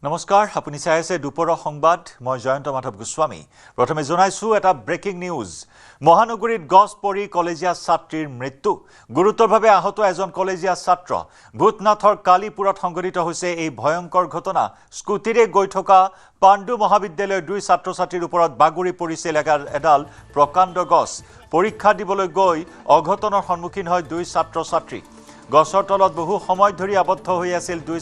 নমস্কাৰ, আপুনি চাই আছে দুপৰৰ সংবাদ। মই জয়ন্ত মাধৱ গোস্বামী। প্ৰথমে জনাইছো এটা ব্ৰেকিং নিউজ। মহানগৰীত গছ পৰি কলেজীয়া ছাত্ৰীৰ মৃত্যু। গুৰুতৰভাৱে আহত এজন কলেজীয়া ছাত্ৰ। ভূতনাথৰ কালীপুৰত সংঘটিত হৈছে এই ভয়ংকৰ ঘটনা। স্কুটিৰে গৈ থকা পাণ্ডু মহাবিদ্যালয়ৰ দুই ছাত্ৰ ছাত্ৰীৰ ওপৰত বাগৰি পৰিছিল এডাল প্ৰকাণ্ড গছ। পৰীক্ষা দিবলৈ গৈ অঘটনৰ সন্মুখীন হয় দুই ছাত্ৰ ছাত্ৰী। গছৰ তলত বহু সময় ধৰি আবদ্ধ হৈ আছিল দুই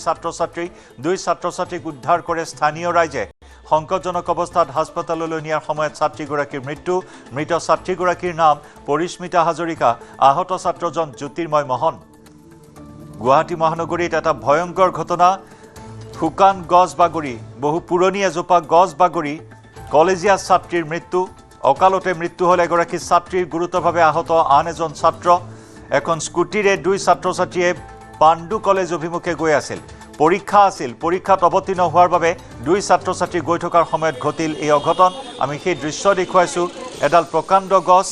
ছাত্ৰ ছাত্ৰীক উদ্ধাৰ কৰে স্থানীয় ৰাইজে। সংকটজনক অৱস্থাত হাস্পতাললৈ নিয়াৰ সময়ত ছাত্ৰীগৰাকীৰ মৃত্যু। মৃত ছাত্ৰীগৰাকীৰ নাম পৰিস্মিতা হাজৰিকা, আহত ছাত্ৰজন জ্যোতিৰ্ময় মহন। গুৱাহাটী মহানগৰীত এটা ভয়ংকৰ ঘটনা। শুকান গছ বাগৰি, বহু পুৰণি এজোপা গছ বাগৰি কলেজীয়া ছাত্ৰীৰ মৃত্যু। অকালতে মৃত্যু হ'ল এগৰাকী ছাত্ৰীৰ, গুৰুতৰভাৱে আহত আন এজন ছাত্ৰ। এখন স্কুটিৰে দুই ছাত্ৰ ছাত্ৰীয়ে পাণ্ডু কলেজ অভিমুখে গৈ আছিল। পৰীক্ষা আছিল, পৰীক্ষাত অৱতীৰ্ণ হোৱাৰ বাবে দুই ছাত্ৰ ছাত্ৰী গৈ থকাৰ সময়ত ঘটিল এই অঘটন। আমি সেই দৃশ্য দেখুৱাইছোঁ। এডাল প্ৰকাণ্ড গছ,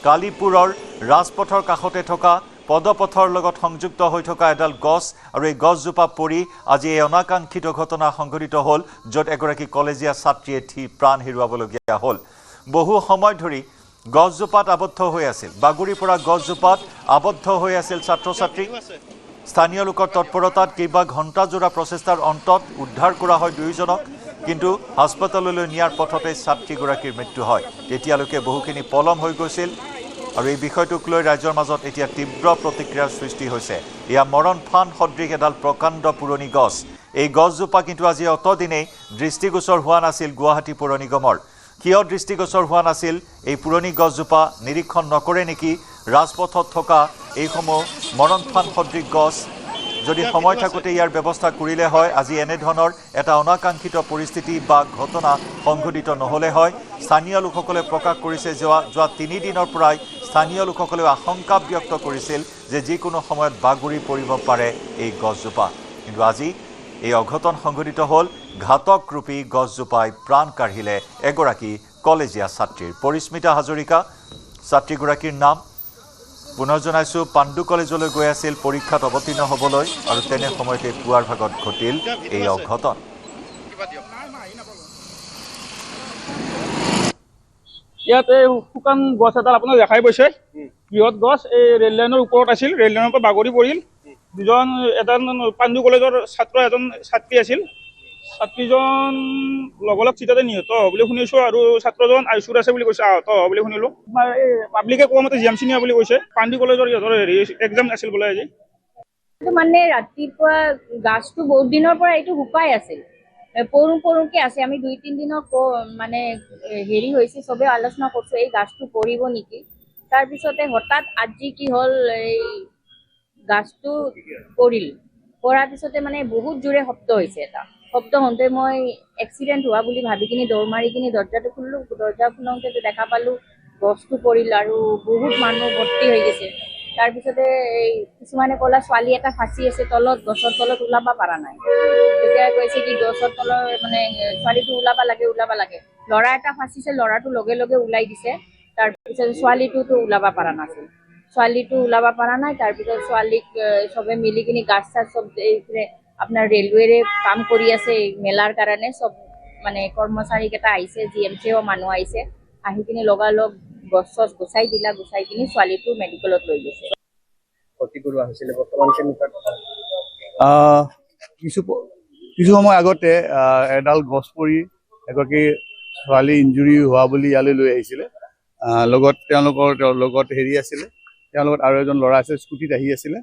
কালীপুৰৰ ৰাজপথৰ কাষতে থকা পদপথৰ লগত সংযুক্ত হৈ থকা এডাল গছ, আৰু এই গছজোপা পৰি আজি এই অনাকাংক্ষিত ঘটনা সংঘটিত হ'ল, য'ত এগৰাকী কলেজীয়া ছাত্ৰীয়ে প্ৰাণ হেৰুৱাবলগীয়া হ'ল। বহু সময় ধৰি গছজোপাত আবদ্ধ হৈ আছিল, বাগৰি পৰা গছজোপাত আবদ্ধ হৈ আছিল ছাত্ৰ ছাত্ৰী। স্থানীয় লোকৰ তৎপৰতাত কেইবা ঘণ্টাজোৰা প্ৰচেষ্টাৰ অন্তত উদ্ধাৰ কৰা হয় দুয়োজনক, কিন্তু হাস্পতাললৈ নিয়াৰ পথতে ছাত্ৰীগৰাকীৰ মৃত্যু হয়। তেতিয়ালৈকে বহুখিনি পলম হৈ গৈছিল, আৰু এই বিষয়টোক লৈ ৰাইজৰ মাজত এতিয়া তীব্ৰ প্ৰতিক্ৰিয়াৰ সৃষ্টি হৈছে। এয়া মৰণফান সদৃশ এডাল প্ৰকাণ্ড পুৰণি গছ। এই গছজোপা কিন্তু আজি অতদিনেই দৃষ্টিগোচৰ হোৱা নাছিল গুৱাহাটী পৌৰ নিগমৰ। কিয় দৃষ্টিগোচৰ হোৱা নাছিল? এই পুৰণি গছজোপা নিৰীক্ষণ নকৰে নেকি ৰাজপথত থকা এইসমূহ মৰণফান সদৃশ গছ? যদি সময় থাকোঁতে ইয়াৰ ব্যৱস্থা কৰিলে হয়, আজি এনেধৰণৰ এটা অনাকাংক্ষিত পৰিস্থিতি বা ঘটনা সংঘটিত নহ'লে হয়। স্থানীয় লোকসকলে প্ৰকাশ কৰিছে, যোৱা 3 দিনৰ পৰাই স্থানীয় লোকসকলেও আশংকা ব্যক্ত কৰিছিল যে যিকোনো সময়ত বাগৰি পৰিব পাৰে এই গছজোপা। কিন্তু আজি এই অঘটন সংঘটিত হ'ল। ঘাতক ৰূপী গছজোপাই প্ৰাণ কাঢ়িলে এগৰাকী কলেজীয়া ছাত্ৰীৰ। পৰিস্মিতা হাজৰিকা ছাত্ৰীগৰাকীৰ নাম। পুনৰ জনাইছোঁ, পাণ্ডু কলেজলৈ গৈ আছিল পৰীক্ষাত অৱতীৰ্ণ হ'বলৈ, আৰু তেনে সময়তে পুৱাৰ ভাগত ঘটিল এই অঘটন। ইয়াতে শুকান গছ এডাল আপোনাৰ দেখাই পাইছে। বৃহৎ গছ, এই ৰেল লাইনৰ ওপৰত আছিল, ৰেল লাইনৰ পৰা বাগৰি পৰিল। এজন পাণ্ডু কলেজৰ এজন ছাত্ৰী আছিল। ছাত্ৰীজন লগালগ চিটাতে নিহত বুলি শুনিছোঁ, আৰু ছাত্ৰজন আইচুত আছে বুলি কৈছে, আহত বুলি শুনিলোঁ। এই পাব্লিকে কোৱা মতে জিএমচি নিয়া বুলি কৈছে। পাণ্ডু কলেজৰ ইহঁতৰ এক্সাম আছিল বোলে আজি। মানে ৰাতিপুৱা গাছটো বহুত দিনৰ পৰা এইটো শুকাই আছিল, পৰুকে আছে। আমি 2-3 দিনৰ মানে হেৰি হৈছে, চবে আলোচনা কৰিছো এই গাছটো পৰিব নেকি। তাৰপিছতে হঠাৎ আজি কি হ'ল, এই গাছটো পৰাৰ পিছতে মানে বহুত জোৰে শব্দ হৈছে। এটা শব্দ হওঁতে মই এক্সিডেণ্ট হোৱা বুলি ভাবি কিনি দৌৰ মাৰি কিনি দৰ্জাটো খুলিলোঁ। দৰ্জা খোলোতে দেখা পালোঁ গছটো পৰিল, আৰু বহুত মানুহ ভৰ্তি হৈ গৈছে। তাৰপিছতে এই কিছুমানে ক'লা ছোৱালী এটা ফাঁচি আছে তলত, গছৰ তলত ওলাব পৰা নাই। তেতিয়া কৈছে কি গছৰ তলৰ মানে ছোৱালীটো ওলাব লাগে। ল'ৰা এটা ফাঁচিছে, ল'ৰাটো লগে লগে ওলাই দিছে। তাৰপিছত ছোৱালীটোতো ওলাব পৰা নাছিল, তাৰপিছত ছোৱালীক চবে মিলি কিনি গাছ চাছ চব আপোনাৰ ৰেলৱেৰে কাম কৰি আছে মেলাৰ কাৰণে। চব মানে কৰ্মচাৰীকেইটা আহিছে, জিএমচিও মানুহ আহিছে, আহি কিনি লগালগ গছ চছ গুচাই কিনি ছোৱালীটো মেডিকেলত লৈ গৈছে। কিছু সময় আগতে এডাল গছ পৰি এগৰাকী ছোৱালী ইঞ্জুৰি হোৱা বুলি ইয়ালৈ লৈ আহিছিলে। তেওঁলোকৰ লগত হেৰি আছিলে, তেওঁলোকৰ আৰু এজন ল'ৰা আছে, স্কুটিত আহি আছিলে।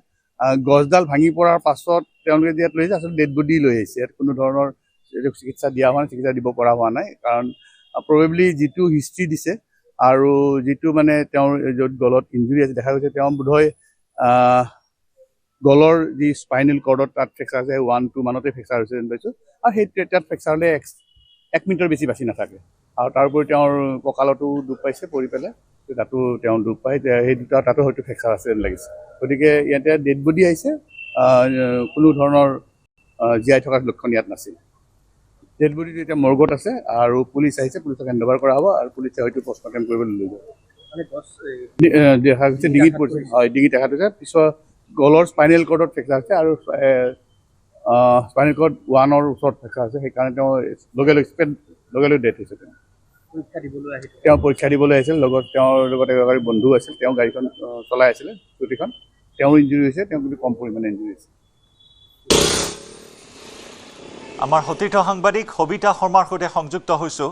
গছডাল ভাঙি পৰাৰ পাছত তেওঁলোকে ইয়াত লৈ আহিছে, আচলতে ডেড বডি লৈ আহিছে। ইয়াত কোনো ধৰণৰ চিকিৎসা দিয়া হোৱা নাই, চিকিৎসা দিব পৰা হোৱা নাই, কাৰণ প্ৰবেবলি যিটো হিষ্ট্ৰী দিছে আৰু যিটো মানে তেওঁৰ য'ত গলত ইঞ্জুৰি আছে দেখা গৈছে, তেওঁ বোধহয় গলৰ যি স্পাইনেল কৰ্ডত তাত ফ্ৰেকচাৰ আছে, 1-2 মানতে ফ্ৰেকচাৰ হৈছে যেন পাইছোঁ। আৰু সেই তাত ফ্ৰেকচাৰ হ'লে 1 মিনিটৰ বেছি বাচি নাথাকে। আৰু তাৰোপৰি তেওঁৰ কঁকালতো দুখ পাইছে পৰি পেলাই, তাতো তেওঁ দুখ পায়, সেই তাতো হয়তো ফ্ৰেকচাৰ আছে যেন লাগিছে। গতিকে ইয়াতে ডেড বডি আহিছে, কোনো ধৰণৰ জীয়াই থকাৰ লক্ষণ ইয়াত নাছিল। ডেড বডিটো এতিয়া মৰ্গত আছে, আৰু পুলিচ আহিছে, পুলিচক হেণ্ডঅভাৰ কৰা হ'ব, আৰু পুলিচে হয়তো পষ্টমৰ্টেম কৰিবলৈ লৈ যাব। দেখা গৈছে ডিঙিত পৰিছে, হয় ডিঙিত দেখা গৈছে। পিছত গলৰ স্পাইনেল কৰ্ডত ফ্ৰেকচাৰ হৈছে, আৰু স্পাইনেল কৰ্ড 1ৰ ওচৰত ফ্ৰেকচাৰ আছে, সেইকাৰণে তেওঁ লগে লগে ডেথ হৈছে। তেওঁ পৰীক্ষা দিবলৈ আহিছিল, তেওঁৰ লগত এগৰাকী বন্ধু আছিল, তেওঁ গাড়ীখন চলাই আছিলে স্কুটিখন, তেওঁৰ ইঞ্জুৰি হৈছে, তেওঁ কিন্তু কম পৰিমাণে ইঞ্জুৰি হৈছে। আমাৰ সতীৰ্থ সাংবাদিক সবিতা শৰ্মাৰ সৈতে সংযুক্ত হৈছোঁ।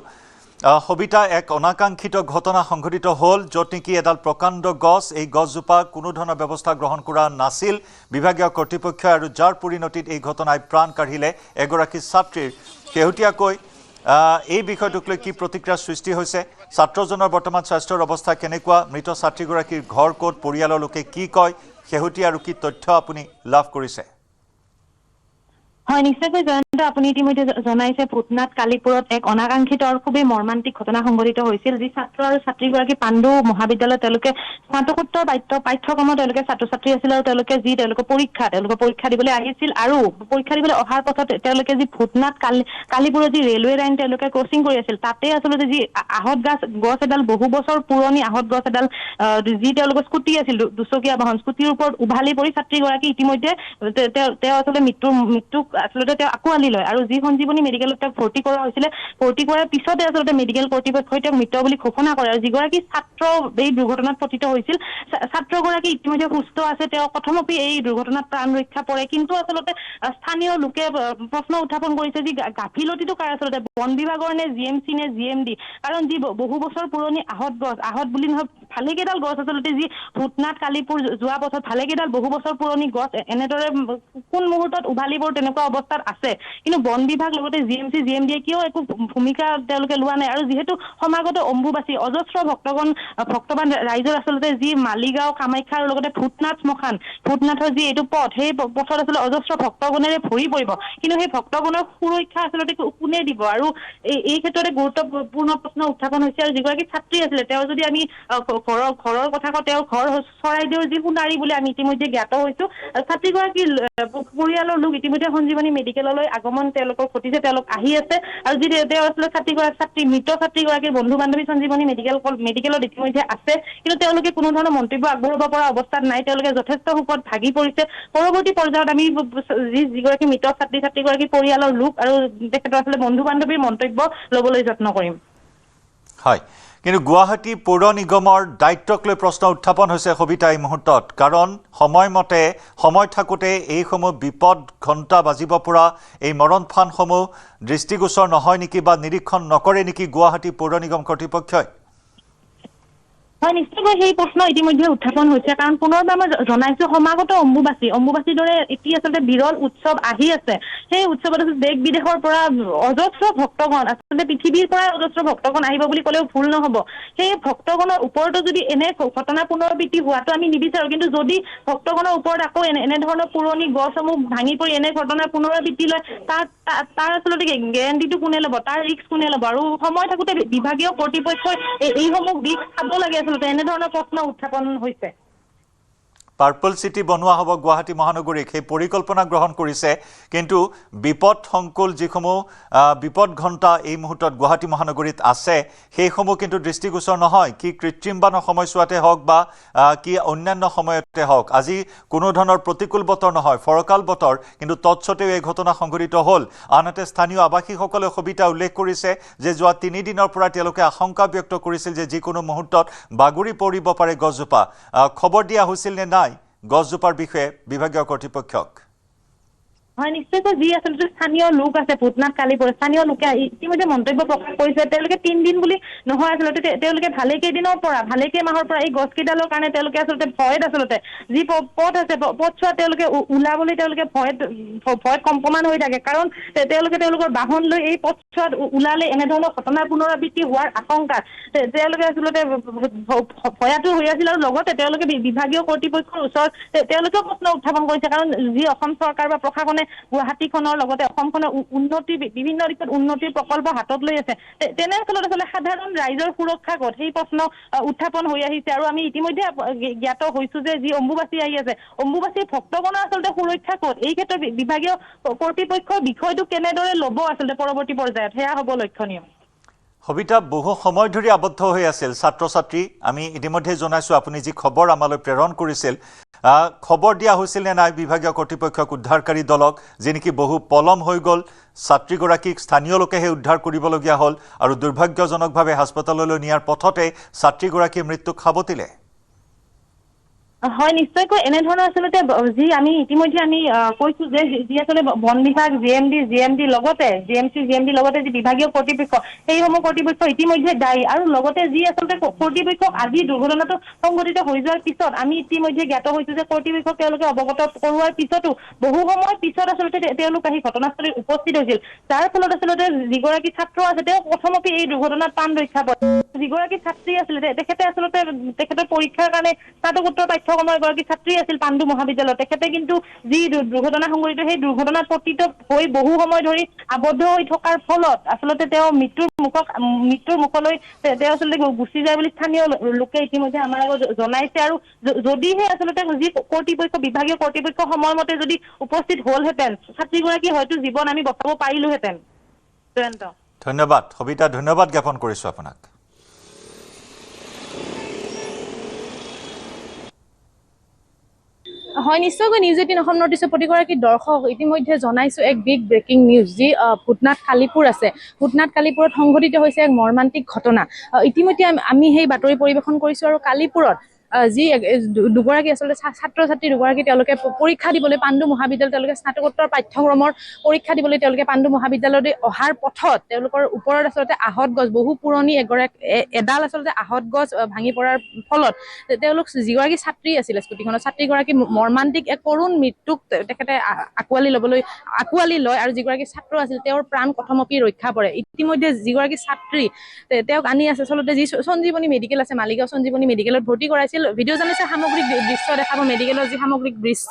সবিতা, এক অনাকাংক্ষিত ঘটনা সংঘটিত হ'ল, য'ত নেকি এডাল প্ৰকাণ্ড গছ, এই গছজোপা কোনো ধৰণৰ ব্যৱস্থা গ্ৰহণ কৰা নাছিল বিভাগীয় কৰ্তৃপক্ষই, আৰু যাৰ পৰিণতিত এই ঘটনাই প্ৰাণ কাঢ়িলে এগৰাকী ছাত্ৰীৰ। শেহতীয়াকৈ এই বিষয়টোক লৈ কি প্ৰতিক্ৰিয়াৰ সৃষ্টি হৈছে? ছাত্ৰজনৰ বৰ্তমান স্বাস্থ্যৰ অৱস্থা কেনেকুৱা? মৃত ছাত্ৰীগৰাকীৰ ঘৰ ক'ত? পৰিয়ালৰ লোকে কি কয়? শেহতীয়া আৰু কি তথ্য আপুনি লাভ কৰিছে? হয়, নিশ্চয়কৈ জয়ন্ত, আপুনি ইতিমধ্যে জনাইছে ভূটনাথ কালিপুৰত এক অনাকাংক্ষিত আৰু খুবেই মৰ্মান্তিক ঘটনা সংঘটিত হৈছিল। যি ছাত্ৰ আৰু ছাত্ৰীগৰাকী পাণ্ডু মহাবিদ্যালয়ত তেওঁলোকে স্নাতকোত্তৰ পাঠ্যক্ৰমৰ তেওঁলোকে ছাত্ৰ ছাত্ৰী আছিল, আৰু তেওঁলোকে তেওঁলোকৰ পৰীক্ষা দিবলৈ আহিছিল, আৰু পৰীক্ষা দিবলৈ অহাৰ পথত তেওঁলোকে যি ভূটনাথ কালিপুৰৰ যি ৰেলৱে লাইন তেওঁলোকে ক্ৰচিং কৰি আছিল, তাতে আচলতে যি আহত গছ এডাল, বহু বছৰ পুৰণি আহত গছ এডাল, যি তেওঁলোকৰ স্কুটি আছিল, দুচকীয়া বাহন, স্কুটিৰ ওপৰত উভালি পৰি ছাত্ৰীগৰাকী ইতিমধ্যে তেওঁ আচলতে মৃত্যুক আচলতে তেওঁ আকোৱালি লয়, আৰু যি সঞ্জীৱনী মেডিকেলত তেওঁক ভৰ্তি কৰা হৈছিলে, ভৰ্তি কৰাৰ পিছতে আচলতে মেডিকেল কৰ্তৃপক্ষই তেওঁক মৃত বুলি ঘোষণা কৰে। আৰু যিগৰাকী ছাত্ৰ এই দুৰ্ঘটনাত পতিত হৈছিল, ছাত্ৰগৰাকী ইতিমধ্যে সুস্থ আছে, তেওঁ প্ৰথমতে এই দুৰ্ঘটনাত প্ৰাণ ৰক্ষা পৰে। কিন্তু আচলতে স্থানীয় লোকে প্ৰশ্ন উত্থাপন কৰিছে যে গাফিলতিটো কাৰ আচলতে, বন বিভাগৰ নে GMC নে GMD? কাৰণ যি বহু বছৰ পুৰণি আহত বুলি নহয়, ভালেকেইডাল গছ আচলতে যি ভূটনাথ কালিপুৰ যোৱা পথত ভালেকেইডাল বহু বছৰ পুৰণি গছ এনেদৰে কোন মুহূৰ্তত উভালিবোৰ তেনেকুৱা অৱস্থাত আছে, কিন্তু বন বিভাগ লগতে GMC GMDয়ে কিয় একো ভূমিকা তেওঁলোকে লোৱা নাই? আৰু যিহেতু সমাগত অম্বুবাচী, অজস্ৰ ভক্তবান ৰাইজৰ আচলতে যি মালিগাঁও কামাখ্যাৰ লগতে ভূটনাথ শ্মশান, ভূটনাথৰ যি এইটো পথ, সেই পথত আচলতে অজস্ৰ ভক্তগণেৰে ভৰি পৰিব, কিন্তু সেই ভক্তগণৰ সুৰক্ষা আচলতে কোনে দিব? আৰু এই ক্ষেত্ৰতে গুৰুত্বপূৰ্ণ প্ৰশ্ন উত্থাপন হৈছে। আৰু যিগৰাকী ছাত্ৰী আছিলে, তেওঁ যদি আমি ঘৰৰ কথা কওঁ, তেওঁৰ ঘৰ চৰাইদেউৰ যি সোণাৰী বুলি আমি ইতিমধ্যে জ্ঞাত হৈছো। ছাত্ৰীগৰাকীৰ পৰিয়ালৰ লোক ইতিমধ্যে সঞ্জীৱনী মেডিকেললৈ আগমন তেওঁলোকৰ ঘটিছে, তেওঁলোক আহি আছে, আৰু যি তেওঁ আচলতে মৃত ছাত্ৰীগৰাকীৰ বন্ধু বান্ধৱী সঞ্জীৱনী মেডিকেলত ইতিমধ্যে আছে, কিন্তু তেওঁলোকে কোনো ধৰণৰ মন্তব্য আগবঢ়াব পৰা অৱস্থাত নাই। তেওঁলোকে যথেষ্ট শোকত ভাগি পৰিছে। পৰৱৰ্তী পৰ্যায়ত আমি যিগৰাকী মৃত ছাত্ৰীগৰাকীৰ পৰিয়ালৰ লোক আৰু তেখেতৰ আচলতে বন্ধু বান্ধৱীৰ মন্তব্য ল'বলৈ যত্ন কৰিম। হয়, কিন্তু গুৱাহাটী পৌৰ নিগমৰ দায়িত্বক লৈ প্ৰশ্ন উত্থাপন হৈছে সবিতা এই মুহূৰ্তত, কাৰণ সময় থাকোঁতে এইসমূহ বিপদ ঘণ্টা বাজিব পৰা এই মৰণফানসমূহ দৃষ্টিগোচৰ নহয় নেকি, বা নিৰীক্ষণ নকৰে নেকি গুৱাহাটী পৌৰ নিগম কৰ্তৃপক্ষই? হয়, নিশ্চয়কৈ সেই প্ৰশ্ন ইতিমধ্যে উত্থাপন হৈছে, কাৰণ পুনৰবাৰ মই জনাইছো সমাগত অম্বুবাচীৰ দৰে এটি আচলতে বিৰল উৎসৱ আহি আছে। সেই উৎসৱত দেশ বিদেশৰ পৰা অজস্ৰ ভক্তগণ, আচলতে পৃথিৱীৰ পৰা অজস্ৰ ভক্তগণ আহিব বুলি ক'লেও ভুল নহ'ব। সেই ভক্তগণৰ ওপৰতো যদি এনে ঘটনা পুনৰাবৃত্তি হোৱাটো আমি নিবিচাৰো, কিন্তু যদি ভক্তগণৰ ওপৰত আকৌ এনেধৰণৰ পুৰণি গছসমূহ ভাঙি পৰি এনে ঘটনাৰ পুনৰাবৃত্তি লয়, তাৰ আচলতে গেৰেণ্টিটো কোনে ল'ব, তাৰ ৰিস্ক কোনে ল'ব? আৰু সময় থাকোঁতে বিভাগীয় কৰ্তৃপক্ষই এইসমূহ দিশ চাব লাগে। আচলতে এনেধৰণৰ প্ৰশ্ন উত্থাপন হৈছে। পাৰ্পল চিটি বনোৱা হ'ব গুৱাহাটী মহানগৰীক, সেই পৰিকল্পনা গ্ৰহণ কৰিছে, কিন্তু বিপদ সংকুল যিসমূহ বিপদ ঘণ্টা এই মুহূৰ্তত গুৱাহাটী মহানগৰীত আছে, সেইসমূহ কিন্তু দৃষ্টিগোচৰ নহয়। কি কৃত্ৰিম বানৰ সময়ছোৱাতে হওক বা কি অন্যান্য সময়তে হওক, আজি কোনো ধৰণৰ প্ৰতিকূল বতৰ নহয়, ফৰকাল বতৰ, কিন্তু তৎসত্বেও এই ঘটনা সংঘটিত হ'ল। আনহাতে স্থানীয় আৱাসীসকলে সবিতা উল্লেখ কৰিছে যে যোৱা 3 দিনৰ পৰা তেওঁলোকে আশংকা ব্যক্ত কৰিছিল যে যিকোনো মুহূৰ্তত বাগৰি পৰিব পাৰে গছজোপা। খবৰ দিয়া হৈছিল নে নাই গছজোপাৰ বিষয়ে বিভাগীয় কৰ্তৃপক্ষক? হয়, নিশ্চয়কৈ যি আচলতে স্থানীয় লোক আছে ভূটনাথ কালিপুৰ, স্থানীয় লোকে ইতিমধ্যে মন্তব্য প্ৰকাশ কৰিছে। তেওঁলোকে 3 দিন বুলি নহয়, আচলতে তেওঁলোকে ভালেকেইমাহৰ পৰা এই গছকেইডালৰ কাৰণে তেওঁলোকে আচলতে ভয়ত যি পথ আছে পথছোৱা তেওঁলোকে ওলাবলৈ তেওঁলোকে ভয়ত কম্পমান হৈ থাকে, কাৰণ তেওঁলোকে তেওঁলোকৰ বাহন লৈ এই পথছোৱাত ওলালে এনেধৰণৰ ঘটনাৰ পুনৰাবৃত্তি হোৱাৰ আশংকা তেওঁলোকে আচলতে ভয়াতুৰ হৈ আছিল। আৰু লগতে তেওঁলোকে বিভাগীয় কৰ্তৃপক্ষৰ ওচৰত তেওঁলোকেও প্ৰশ্ন উত্থাপন কৰিছে, কাৰণ যি অসম চৰকাৰ বা প্ৰশাসনে গুৱাহাটীখনৰ লগতে অসমখনৰ বিভিন্ন দিশত উন্নতিৰ প্ৰকল্প হাতত লৈ আছে, তেনেস্থলত আচলতে সাধাৰণ ৰাইজৰ সুৰক্ষা ক'ত, সেই প্ৰশ্ন উত্থাপন হৈ আহিছে। আৰু আমি ইতিমধ্যে জ্ঞাত হৈছো যে যি অম্বুবাচী আহি আছে, অম্বুবাচীৰ ভক্তগণৰ আচলতে সুৰক্ষা ক'ত, এই ক্ষেত্ৰত বিভাগীয় কৰ্তৃপক্ষৰ বিষয়টো কেনেদৰে ল'ব আচলতে পৰৱৰ্তী পৰ্যায়ত, সেয়া হ'ব লক্ষণীয়। সবিতা বহু সময় ধৰি আবদ্ধ হৈ আছিল ছাত্ৰ ছাত্ৰী আমি ইতিমধ্যে জনাইছোঁ আপুনি যি খবৰ আমালৈ প্ৰেৰণ কৰিছিল খবৰ দিয়া হৈছিল নে নাই বিভাগীয় কৰ্তৃপক্ষক উদ্ধাৰকাৰী দলক যি নেকি বহু পলম হৈ গ'ল ছাত্ৰীগৰাকীক স্থানীয় লোকেহে উদ্ধাৰ কৰিবলগীয়া হ'ল আৰু দুৰ্ভাগ্যজনকভাৱে হাস্পতাললৈ নিয়াৰ পথতে ছাত্ৰীগৰাকীৰ মৃত্যুক সাৱটিলে হয় নিশ্চয়কৈ এনেধৰণৰ আচলতে যি আমি ইতিমধ্যে আমি কৈছো যে যি আচলতে বন বিভাগ জিএমডি লগতে জিএমডি লগতে যি বিভাগীয় কৰ্তৃপক্ষ সেইসমূহ কৰ্তৃপক্ষ ইতিমধ্যে দায়ী আৰু লগতে যি আচলতে কৰ্তৃপক্ষক আজি দুৰ্ঘটনাটো সংঘটিত হৈ যোৱাৰ পিছত আমি ইতিমধ্যে জ্ঞাত হৈছো যে কৰ্তৃপক্ষক তেওঁলোকে অৱগত কৰোৱাৰ পিছতো বহু সময় পিছত আচলতে তেওঁলোক আহি ঘটনাস্থলীত উপস্থিত হৈছিল যাৰ ফলত আচলতে যিগৰাকী ছাত্ৰ আছে তেওঁ প্ৰথমতে এই দুৰ্ঘটনাত প্ৰাণ ৰক্ষা পৰে যিগৰাকী ছাত্ৰী আছিলে তেখেতে আচলতে তেখেতৰ পৰীক্ষাৰ কাৰণে স্নাতকোত্তৰ পাঠ্যক্ৰমৰ এগৰাকী ছাত্ৰী আছিল পাণ্ডু মহাবিদ্যালয়ত তেখেতে কিন্তু যি দুৰ্ঘটনা সংঘটিত সেই দুৰ্ঘটনাত পতিত হৈ বহু সময় ধৰি আবদ্ধ হৈ থকাৰ ফলত আচলতে তেওঁ মৃত্যুৰ মুখলৈ তেওঁ আচলতে গুচি যায় বুলি স্থানীয় লোকে ইতিমধ্যে আমাৰ আগত জনাইছে আৰু যদিহে আচলতে যি কৰ্তৃপক্ষ বিভাগীয় কৰ্তৃপক্ষ সময়মতে যদি উপস্থিত হ'লহেঁতেন ছাত্ৰীগৰাকী হয়তো জীৱন আমি বচাব পাৰিলোহেঁতেন জয়ন্ত ধন্যবাদ সবিতা ধন্যবাদ জ্ঞাপন কৰিছোঁ আপোনাক হয় নিশ্চয়কৈ নিউজ 18 অসম নৰ্থ ইষ্টৰ প্ৰতিগৰাকী দৰ্শক ইতিমধ্যে জনাইছো এক বিগ ব্ৰেকিং নিউজ যি ভূটনাথ কালিপুৰ আছে ভূটনাথ কালিপুৰত সংঘটিত হৈছে এক মৰ্মান্তিক ঘটনা ইতিমধ্যে আমি সেই বাতৰি পৰিৱেশন কৰিছো আৰু কালিপুৰত যি দুগৰাকী আচলতে ছাত্ৰ ছাত্ৰী দুগৰাকী তেওঁলোকে পৰীক্ষা দিবলৈ পাণ্ডু মহাবিদ্যালয় তেওঁলোকে স্নাতকোত্তৰ পাঠ্যক্ৰমৰ পৰীক্ষা দিবলৈ তেওঁলোকে পাণ্ডু মহাবিদ্যালয়লৈ অহাৰ পথত তেওঁলোকৰ ওপৰত আচলতে আহত গছ বহু পুৰণি এডাল আচলতে আহত গছ ভাঙি পৰাৰ ফলত তেওঁলোক যিগৰাকী ছাত্ৰী আছিলে স্কুটিখনৰ ছাত্ৰীগৰাকী মৰ্মান্তিক এক কৰুণ মৃত্যুক তেখেতে আঁকোৱালি লয় আৰু যিগৰাকী ছাত্ৰ আছিল তেওঁৰ প্ৰাণ কথমপি ৰক্ষা পৰে ইতিমধ্যে যিগৰাকী ছাত্ৰী তেওঁক আনি আছে আচলতে যি সঞ্জীৱনী মেডিকেল আছে মালিগাঁও সঞ্জীৱনী মেডিকেলত ভৰ্তি কৰাইছিল ভিডিঅ' জানিছে সামগ্ৰিক দৃশ্য দেখাব মেডিকেলৰ যি সামগ্ৰিক দৃশ্য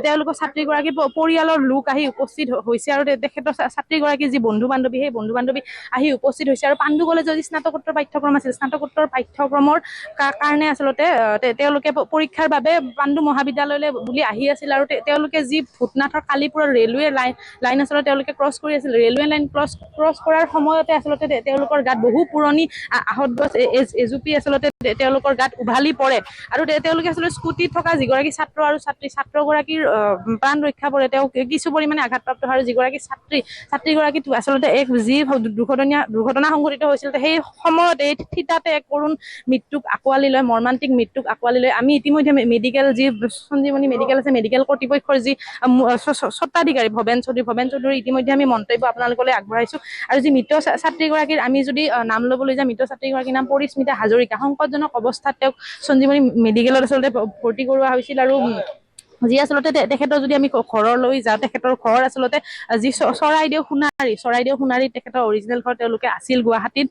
তেওঁলোকৰ ছাত্ৰীগৰাকী পৰিয়ালৰ লোক আহি উপস্থিত হৈছে আৰু তেখেতৰ ছাত্ৰীগৰাকী যি বন্ধু বান্ধৱী সেই বন্ধু বান্ধৱী আহি উপস্থিত হৈছে আৰু পাণ্ডু কলেজৰ যি স্নাতকোত্তৰ পাঠ্যক্ৰম আছিল স্নাতকোত্তৰ পাঠ্যক্ৰমৰ কাৰণে আচলতে তেওঁলোকে পৰীক্ষাৰ বাবে পাণ্ডু মহাবিদ্যালয়লৈ বুলি আহি আছিল আৰু তেওঁলোকে যি ভূটনাথৰ কালিপুৰৰ ৰেলৱে লাইন আচলতে তেওঁলোকে ক্ৰছ কৰি আছিল ৰেলৱে লাইন ক্ৰছ কৰাৰ সময়তে আচলতে তেওঁলোকৰ গাত বহু পুৰণি আহত গছ এজুপি আচলতে তেওঁলোকৰ গাত উভালি পৰে আৰু তেওঁলোকে আচলতে স্কুটিত থকা যিগৰাকী ছাত্ৰ আৰু ছাত্ৰগৰাকীৰ প্ৰাণ ৰক্ষা পৰে তেওঁ কিছু পৰিমাণে আঘাতপ্ৰাপ্ত হয় আৰু যিগৰাকী ছাত্ৰীগৰাকী আচলতে এক যি দুৰ্ঘটনা সংঘটিত হৈছিল সেই সময়ত এই থিতাতে এক কৰুণ মৃত্যুক আঁকোৱালি লয় মৰ্মান্তিক মৃত্যুক আঁকোৱালি লয় আমি ইতিমধ্যে মেডিকেল যি সঞ্জীৱনী মেডিকেল আছে মেডিকেল কৰ্তৃপক্ষৰ যি স্বত্বাধিকাৰী ভৱেন চৌধুৰী ইতিমধ্যে আমি মন্তব্য আপোনালোকলৈ আগবঢ়াইছো আৰু যি মৃত ছাত্ৰীগৰাকীৰ আমি যদি নাম ল'বলৈ যাওঁ মৃত ছাত্ৰীগৰাকীৰ নাম পৰিস্মিতা হাজৰিকা সংকটজনক অৱস্থাত তেওঁক সঞ্জীৱনী মেডিকেলত আচলতে ভৰ্তি কৰোৱা হৈছিল আৰু যি আচলতে তেখেতৰ যদি আমি ঘৰলৈ যাওঁ তেখেতৰ ঘৰ আচলতে যি চৰাইদেউ সোণাৰী তেখেতৰ অৰিজিনেল ঘৰ তেওঁলোকে আছিল গুৱাহাটীত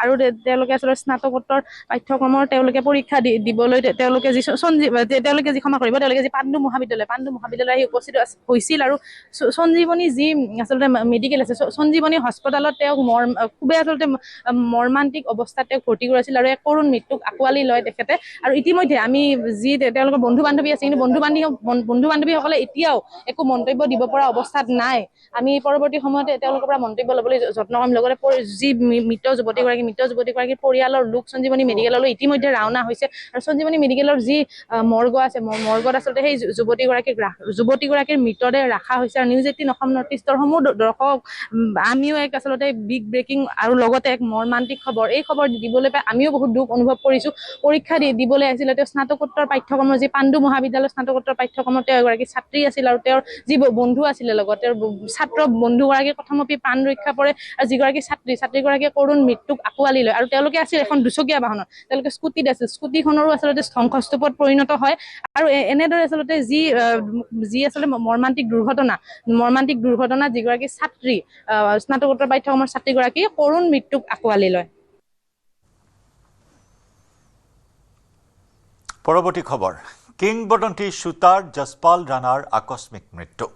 আৰু তেওঁলোকে আচলতে স্নাতকোত্তৰ পাঠ্যক্ৰমৰ তেওঁলোকে পৰীক্ষা দিবলৈ তেওঁলোকে যি ক্ষমা কৰিব তেওঁলোকে যি পাণ্ডু মহাবিদ্যালয় আহি উপস্থিত হৈছিল আৰু সঞ্জীৱনী যি আচলতে মেডিকেল আছে সঞ্জীৱনী হস্পিটেলত তেওঁক খুবেই আচলতে মৰ্মান্তিক অৱস্থাত তেওঁক ভৰ্তি কৰাইছিল আৰু এক কৰুণ মৃত্যুক আঁকোৱালি লয় তেখেতে আৰু ইতিমধ্যে আমি যি তেওঁলোকৰ বন্ধু বান্ধৱী আছে কিন্তু বন্ধু বান্ধৱীসকলে এতিয়াও একো মন্তব্য দিব পৰা অৱস্থাত নাই আমি পৰৱৰ্তী সময়ত তেওঁলোকৰ পৰা মন্তব্য ল'বলৈ যত্ন কৰিম লগতে যি মৃত যুৱতীগৰাকীৰ পৰিয়ালৰ লোক সঞ্জীৱনী মেডিকেললৈ ইতিমধ্যে ৰাওনা হৈছে আৰু সঞ্জীৱনী মেডিকেলৰ যি মৰ্গ আছে মৰ্গত আচলতে সেই যুৱতীগৰাকীৰ মৃতদেহ ৰখা হৈছে আৰু নিউজ 18 অসম নৰ্থ ইষ্টৰ সমূহ দৰ্শক আমিও এক আচলতে বিগ ব্ৰেকিং আৰু লগতে এক মৰ্মান্তিক খবৰ এই খবৰ দিবলৈ পাই আমিও বহুত দুখ অনুভৱ কৰিছো পৰীক্ষা দিবলৈ আহিছিল তেওঁ স্নাতকোত্তৰ পাঠ্যক্ৰমৰ যি পাণ্ডু মহাবিদ্যালয় স্নাতকোত্তৰ পাঠ্যক্ৰমত তেওঁ এগৰাকী ছাত্ৰী আছিল আৰু তেওঁৰ যি বন্ধু আছিলে লগত তেওঁৰ ছাত্ৰ বন্ধুগৰাকীৰ প্ৰথমপি প্ৰাণ ৰক্ষা পৰে আৰু যিগৰাকী ছাত্ৰীগৰাকীয়ে কৰুণ মৃত্যুক আঁকোৱালি লয় আৰু তেওঁলোকে আছিল এখন দুচকীয়া বাহনত তেওঁলোকে স্কুটিত আছিল স্কুটিখনৰো আচলতে ধ্বংসস্তূপত পৰিণত হয় আৰু এনেদৰে আচলতে যি আচলতে মৰ্মান্তিক দুৰ্ঘটনাত যিগৰাকী ছাত্ৰী স্নাতকোত্তৰ পাঠ্যক্ৰমৰ ছাত্ৰীগৰাকী কৰুণ মৃত্যুক আঁকোৱালি লয় পৰৱৰ্তী খবৰ কিংবদন্তি শ্বুটাৰ যশপাল ৰাণাৰ আকস্মিক মৃত্যু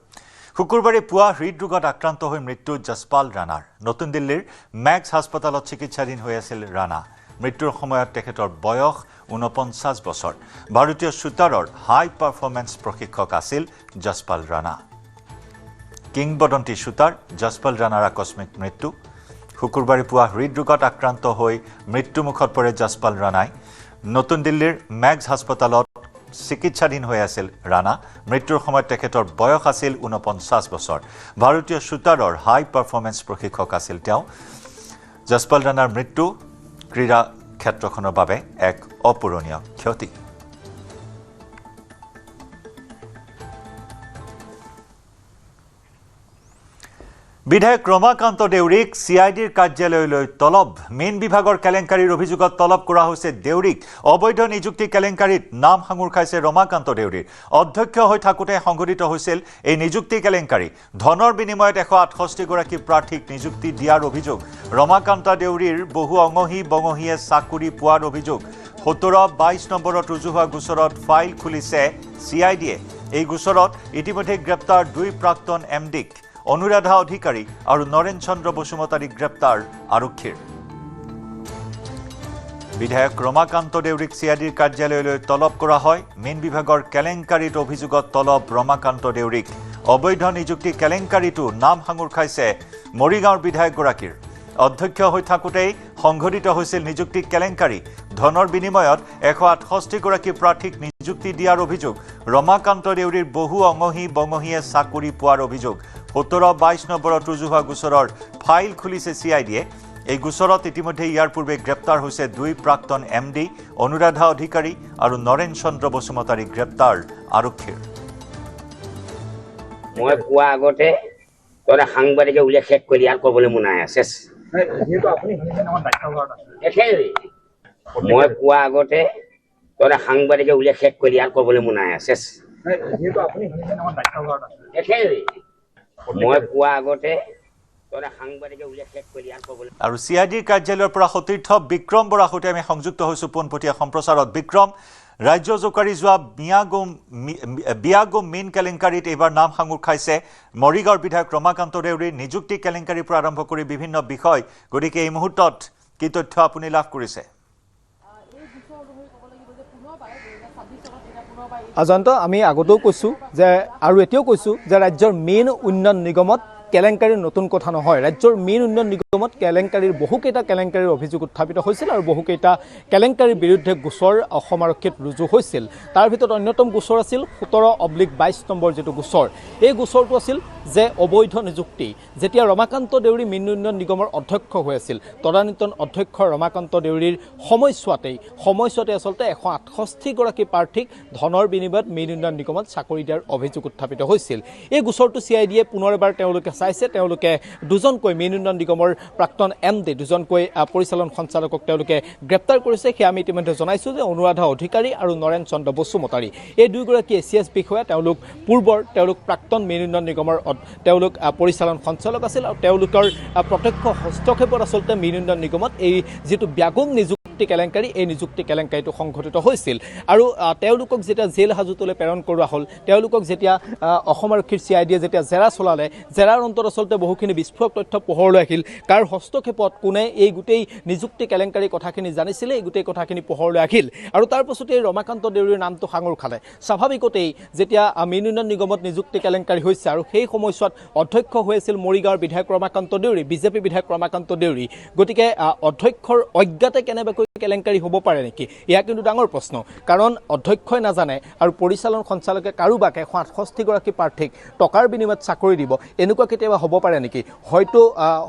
শুকুৰবাৰে পুৱা হৃদৰোগত আক্ৰান্ত হৈ মৃত্যু যশপাল ৰাণাৰ নতুন দিল্লীৰ মেক্স হাস্পতালত চিকিৎসাধীন হৈ আছিল ৰাণা মৃত্যুৰ সময়ত তেখেতৰ বয়স 49 বছৰ ভাৰতীয় শ্বুটাৰৰ হাই পাৰফৰ্মেন্স প্ৰশিক্ষক আছিল যশপাল ৰাণা কিংবদন্তি শ্বুটাৰ যশপাল ৰাণাৰ আকস্মিক মৃত্যু শুকুৰবাৰে পুৱা হৃদৰোগত আক্ৰান্ত হৈ মৃত্যুমুখত পৰে যশপাল ৰাণাই। নতুন দিল্লীৰ মেগজ হাস্পতালত চিকিৎসাধীন হৈ আছিল ৰাণা। মৃত্যুৰ সময়ত তেখেতৰ বয়স আছিল ৪৯ বছৰ। ভাৰতীয় শ্বুটাৰৰ হাই পাৰফৰ্মেন্স প্ৰশিক্ষক আছিল তেওঁ। যশপাল ৰাণাৰ মৃত্যু ক্ৰীড়া ক্ষেত্ৰখনৰ বাবে এক অপূৰণীয় ক্ষতি। বিধায়ক ৰমাকান্ত দেউৰীক CIDৰ কাৰ্যালয়লৈ তলব। মেইন বিভাগৰ কেলেংকাৰীৰ অভিযোগত তলব কৰা হৈছে দেউৰীক। অবৈধ নিযুক্তি কেলেংকাৰীত নাম সাঙুৰ খাইছে ৰমাকান্ত দেউৰীৰ। অধ্যক্ষ হৈ থাকোঁতে সংঘটিত হৈছিল এই নিযুক্তি কেলেংকাৰী। ধনৰ বিনিময়ত 168 গৰাকী প্ৰাৰ্থীক নিযুক্তি দিয়াৰ অভিযোগ। ৰমাকান্ত দেউৰীৰ বহু অঙহী বঙহীয়ে চাকৰি পোৱাৰ অভিযোগ। 17-22 নম্বৰত ৰুজু হোৱা গোচৰত ফাইল খুলিছে CIDয়ে। এই গোচৰত ইতিমধ্যে গ্ৰেপ্তাৰ 2 প্ৰাক্তন MDক। অনুৰাধা অধিকাৰী আৰু নৰেন চন্দ্ৰ বসুমতাৰীক গ্ৰেপ্তাৰ আৰক্ষীৰ। বিধায়ক ৰমাকান্ত দেউৰীক CIDৰ কাৰ্যালয়লৈ তলব কৰা হয়। মেইন বিভাগৰ কেলেংকাৰীত অভিযোগত তলব ৰমাকান্ত দেউৰীক। অবৈধ নিযুক্তি কেলেংকাৰীতো নাম সাঙুৰ খাইছে মৰিগাঁৱৰ বিধায়কগৰাকীৰ। অধ্যক্ষ হৈ থাকোঁতেই সংঘটিত হৈছিল নিযুক্তি কেলেংকাৰী। ধনৰ বিনিময়ত 168 গৰাকী প্ৰাৰ্থীক নিযুক্তি দিয়াৰ অভিযোগ। ৰমাকান্ত দেউৰীৰ বহু অঙহী বঙহীয়ে চাকৰি পোৱাৰ অভিযোগ। 17-22 নম্বৰত ৰুজু হোৱা গোচৰৰ ফাইল খুলিছে CIDয়ে। এই গোচৰত ইতিমধ্যে ইয়াৰ পূৰ্বে গ্ৰেপ্তাৰ হৈছে 2 প্ৰাক্তন MD, অনুৰাধা অধিকাৰী আৰু নৰেন চন্দ্ৰ বসুমতাৰীক গ্ৰেপ্তাৰ আৰক্ষীৰ। মই কোৱা আগতে তৰা সাংবাদিকে উল্লেখ শেষ কৰি ইয়াৰ ক'বলৈ মোৰ নাই আছে। মই কোৱা আগতে তৰা সাংবাদিকে উল্লেখ শেষ কৰি ইয়াৰ ক'বলৈ মোৰ নাই আছে। মই কোৱা আগতে তৰা সাংবাদিকে উল্লেখ শেষ কৰি ইয়াৰ ক'বলৈ। আৰু CIDৰ কাৰ্যালয়ৰ পৰা সতীৰ্থ বিক্ৰম বৰাৰ সৈতে আমি সংযুক্ত হৈছোঁ পোনপটীয়া সম্প্ৰচাৰত। বিক্ৰম, ৰাজ্য জোকাৰি যোৱা বিয়াগোম মেইন কেলেংকাৰীত এইবাৰ নাম সাঙুৰ খাইছে মৰিগাঁৱৰ বিধায়ক ৰমাকান্ত দেউৰীৰ। নিযুক্তি কেলেংকাৰীৰ পৰা আৰম্ভ কৰি বিভিন্ন বিষয়। গতিকে এই মুহূৰ্তত কি তথ্য আপুনি লাভ কৰিছে? জয়ন্ত, আমি আগতেও কৈছোঁ যে আৰু এতিয়াও কৈছোঁ যে ৰাজ্যৰ মেইন উন্নয়ন নিগমত কেলেংকাৰীৰ নতুন কথা নহয়। ৰাজ্যৰ মেইন উন্নয়ন নিগমত কেলেংকাৰীৰ বহুকেইটা কেলেংকাৰীৰ অভিযোগ উত্থাপিত হৈছিল আৰু বহুকেইটা কেলেংকাৰীৰ বিৰুদ্ধে গোচৰ অসম আৰক্ষীত ৰুজু হৈছিল। তাৰ ভিতৰত অন্যতম গোচৰ আছিল 17-22 নম্বৰ যিটো গোচৰ। এই গোচৰটো আছিল যে অবৈধ নিযুক্তি। যেতিয়া ৰমাকান্ত দেউৰী মেইন উন্নয়ন নিগমৰ অধ্যক্ষ হৈ আছিল, তদানীন্তন অধ্যক্ষ ৰমাকান্ত দেউৰীৰ সময়ছোৱাতেই আচলতে 168 গৰাকী প্ৰাৰ্থীক ধনৰ বিনিময়ত মেইন উন্নয়ন নিগমত চাকৰি দিয়াৰ অভিযোগ উত্থাপিত হৈছিল। এই গোচৰটো CIDয়ে পুনৰ এবাৰ তেওঁলোকে চাইছে। তেওঁলোকে দুজনকৈ মেইন উন্নয়ন নিগমৰ প্ৰাক্তন MD, দুজনকৈ পৰিচালন সঞ্চালকক তেওঁলোকে গ্ৰেপ্তাৰ কৰিছে। সেয়া আমি ইতিমধ্যে জনাইছোঁ যে অনুৰাধা অধিকাৰী আৰু নৰেন চন্দ্ৰ বসুমতাৰী এই দুয়োগৰাকী ACS বিষয়া। তেওঁলোক প্ৰাক্তন মেইন উন্নয়ন নিগমৰ তেওঁলোক পৰিচালন সঞ্চালক আছিল আৰু তেওঁলোকৰ প্ৰত্যক্ষ হস্তক্ষেপত আচলতে মেইন উন্নয়ন নিগমত এই যিটো ব্যাগম নিযুক্তি কেলেংকাৰী, এই নিযুক্তি কেলেংকাৰীটো সংঘটিত হৈছিল। আৰু তেওঁলোকক যেতিয়া জেল হাজতলৈ প্ৰেৰণ কৰোৱা হ'ল, তেওঁলোকক যেতিয়া অসম আৰক্ষীৰ CIDয়ে যেতিয়া জেৰা চলালে, জেৰাৰ অন্তত আচলতে বহুখিনি বিস্ফোৰক তথ্য পোহৰলৈ আহিল। কাৰ হস্তক্ষেপত কোনে এই গোটেই নিযুক্তি কেলেংকাৰী কথাখিনি জানিছিলে, এই গোটেই কথাখিনি পোহৰলৈ আহিল। আৰু তাৰ পাছতে এই ৰমাকান্ত দেউৰীৰ নামটো সাঙুৰ খালে। স্বাভাৱিকতেই যেতিয়া মেইন উন্নয়ন নিগমত নিযুক্তি কেলেংকাৰী হৈছে আৰু সেই সময়ছোৱাত অধ্যক্ষ হৈ আছিল মৰিগাঁৱৰ বিধায়ক ৰমাকান্ত দেউৰী, BJP বিধায়ক ৰমাকান্ত দেউৰী। গতিকে অধ্যক্ষৰ অজ্ঞাতে কেনেবাকৈ কেলেংকাৰী হ'ব পাৰে নেকি, এয়া কিন্তু ডাঙৰ প্ৰশ্ন। কাৰণ অধ্যক্ষই নাজানে আৰু পৰিচালন সঞ্চালকে কাৰোবাক 168 গৰাকী প্ৰাৰ্থীক টকাৰ বিনিময়ত চাকৰি দিব, এনেকুৱা কেতিয়াবা হ'ব পাৰে নেকি?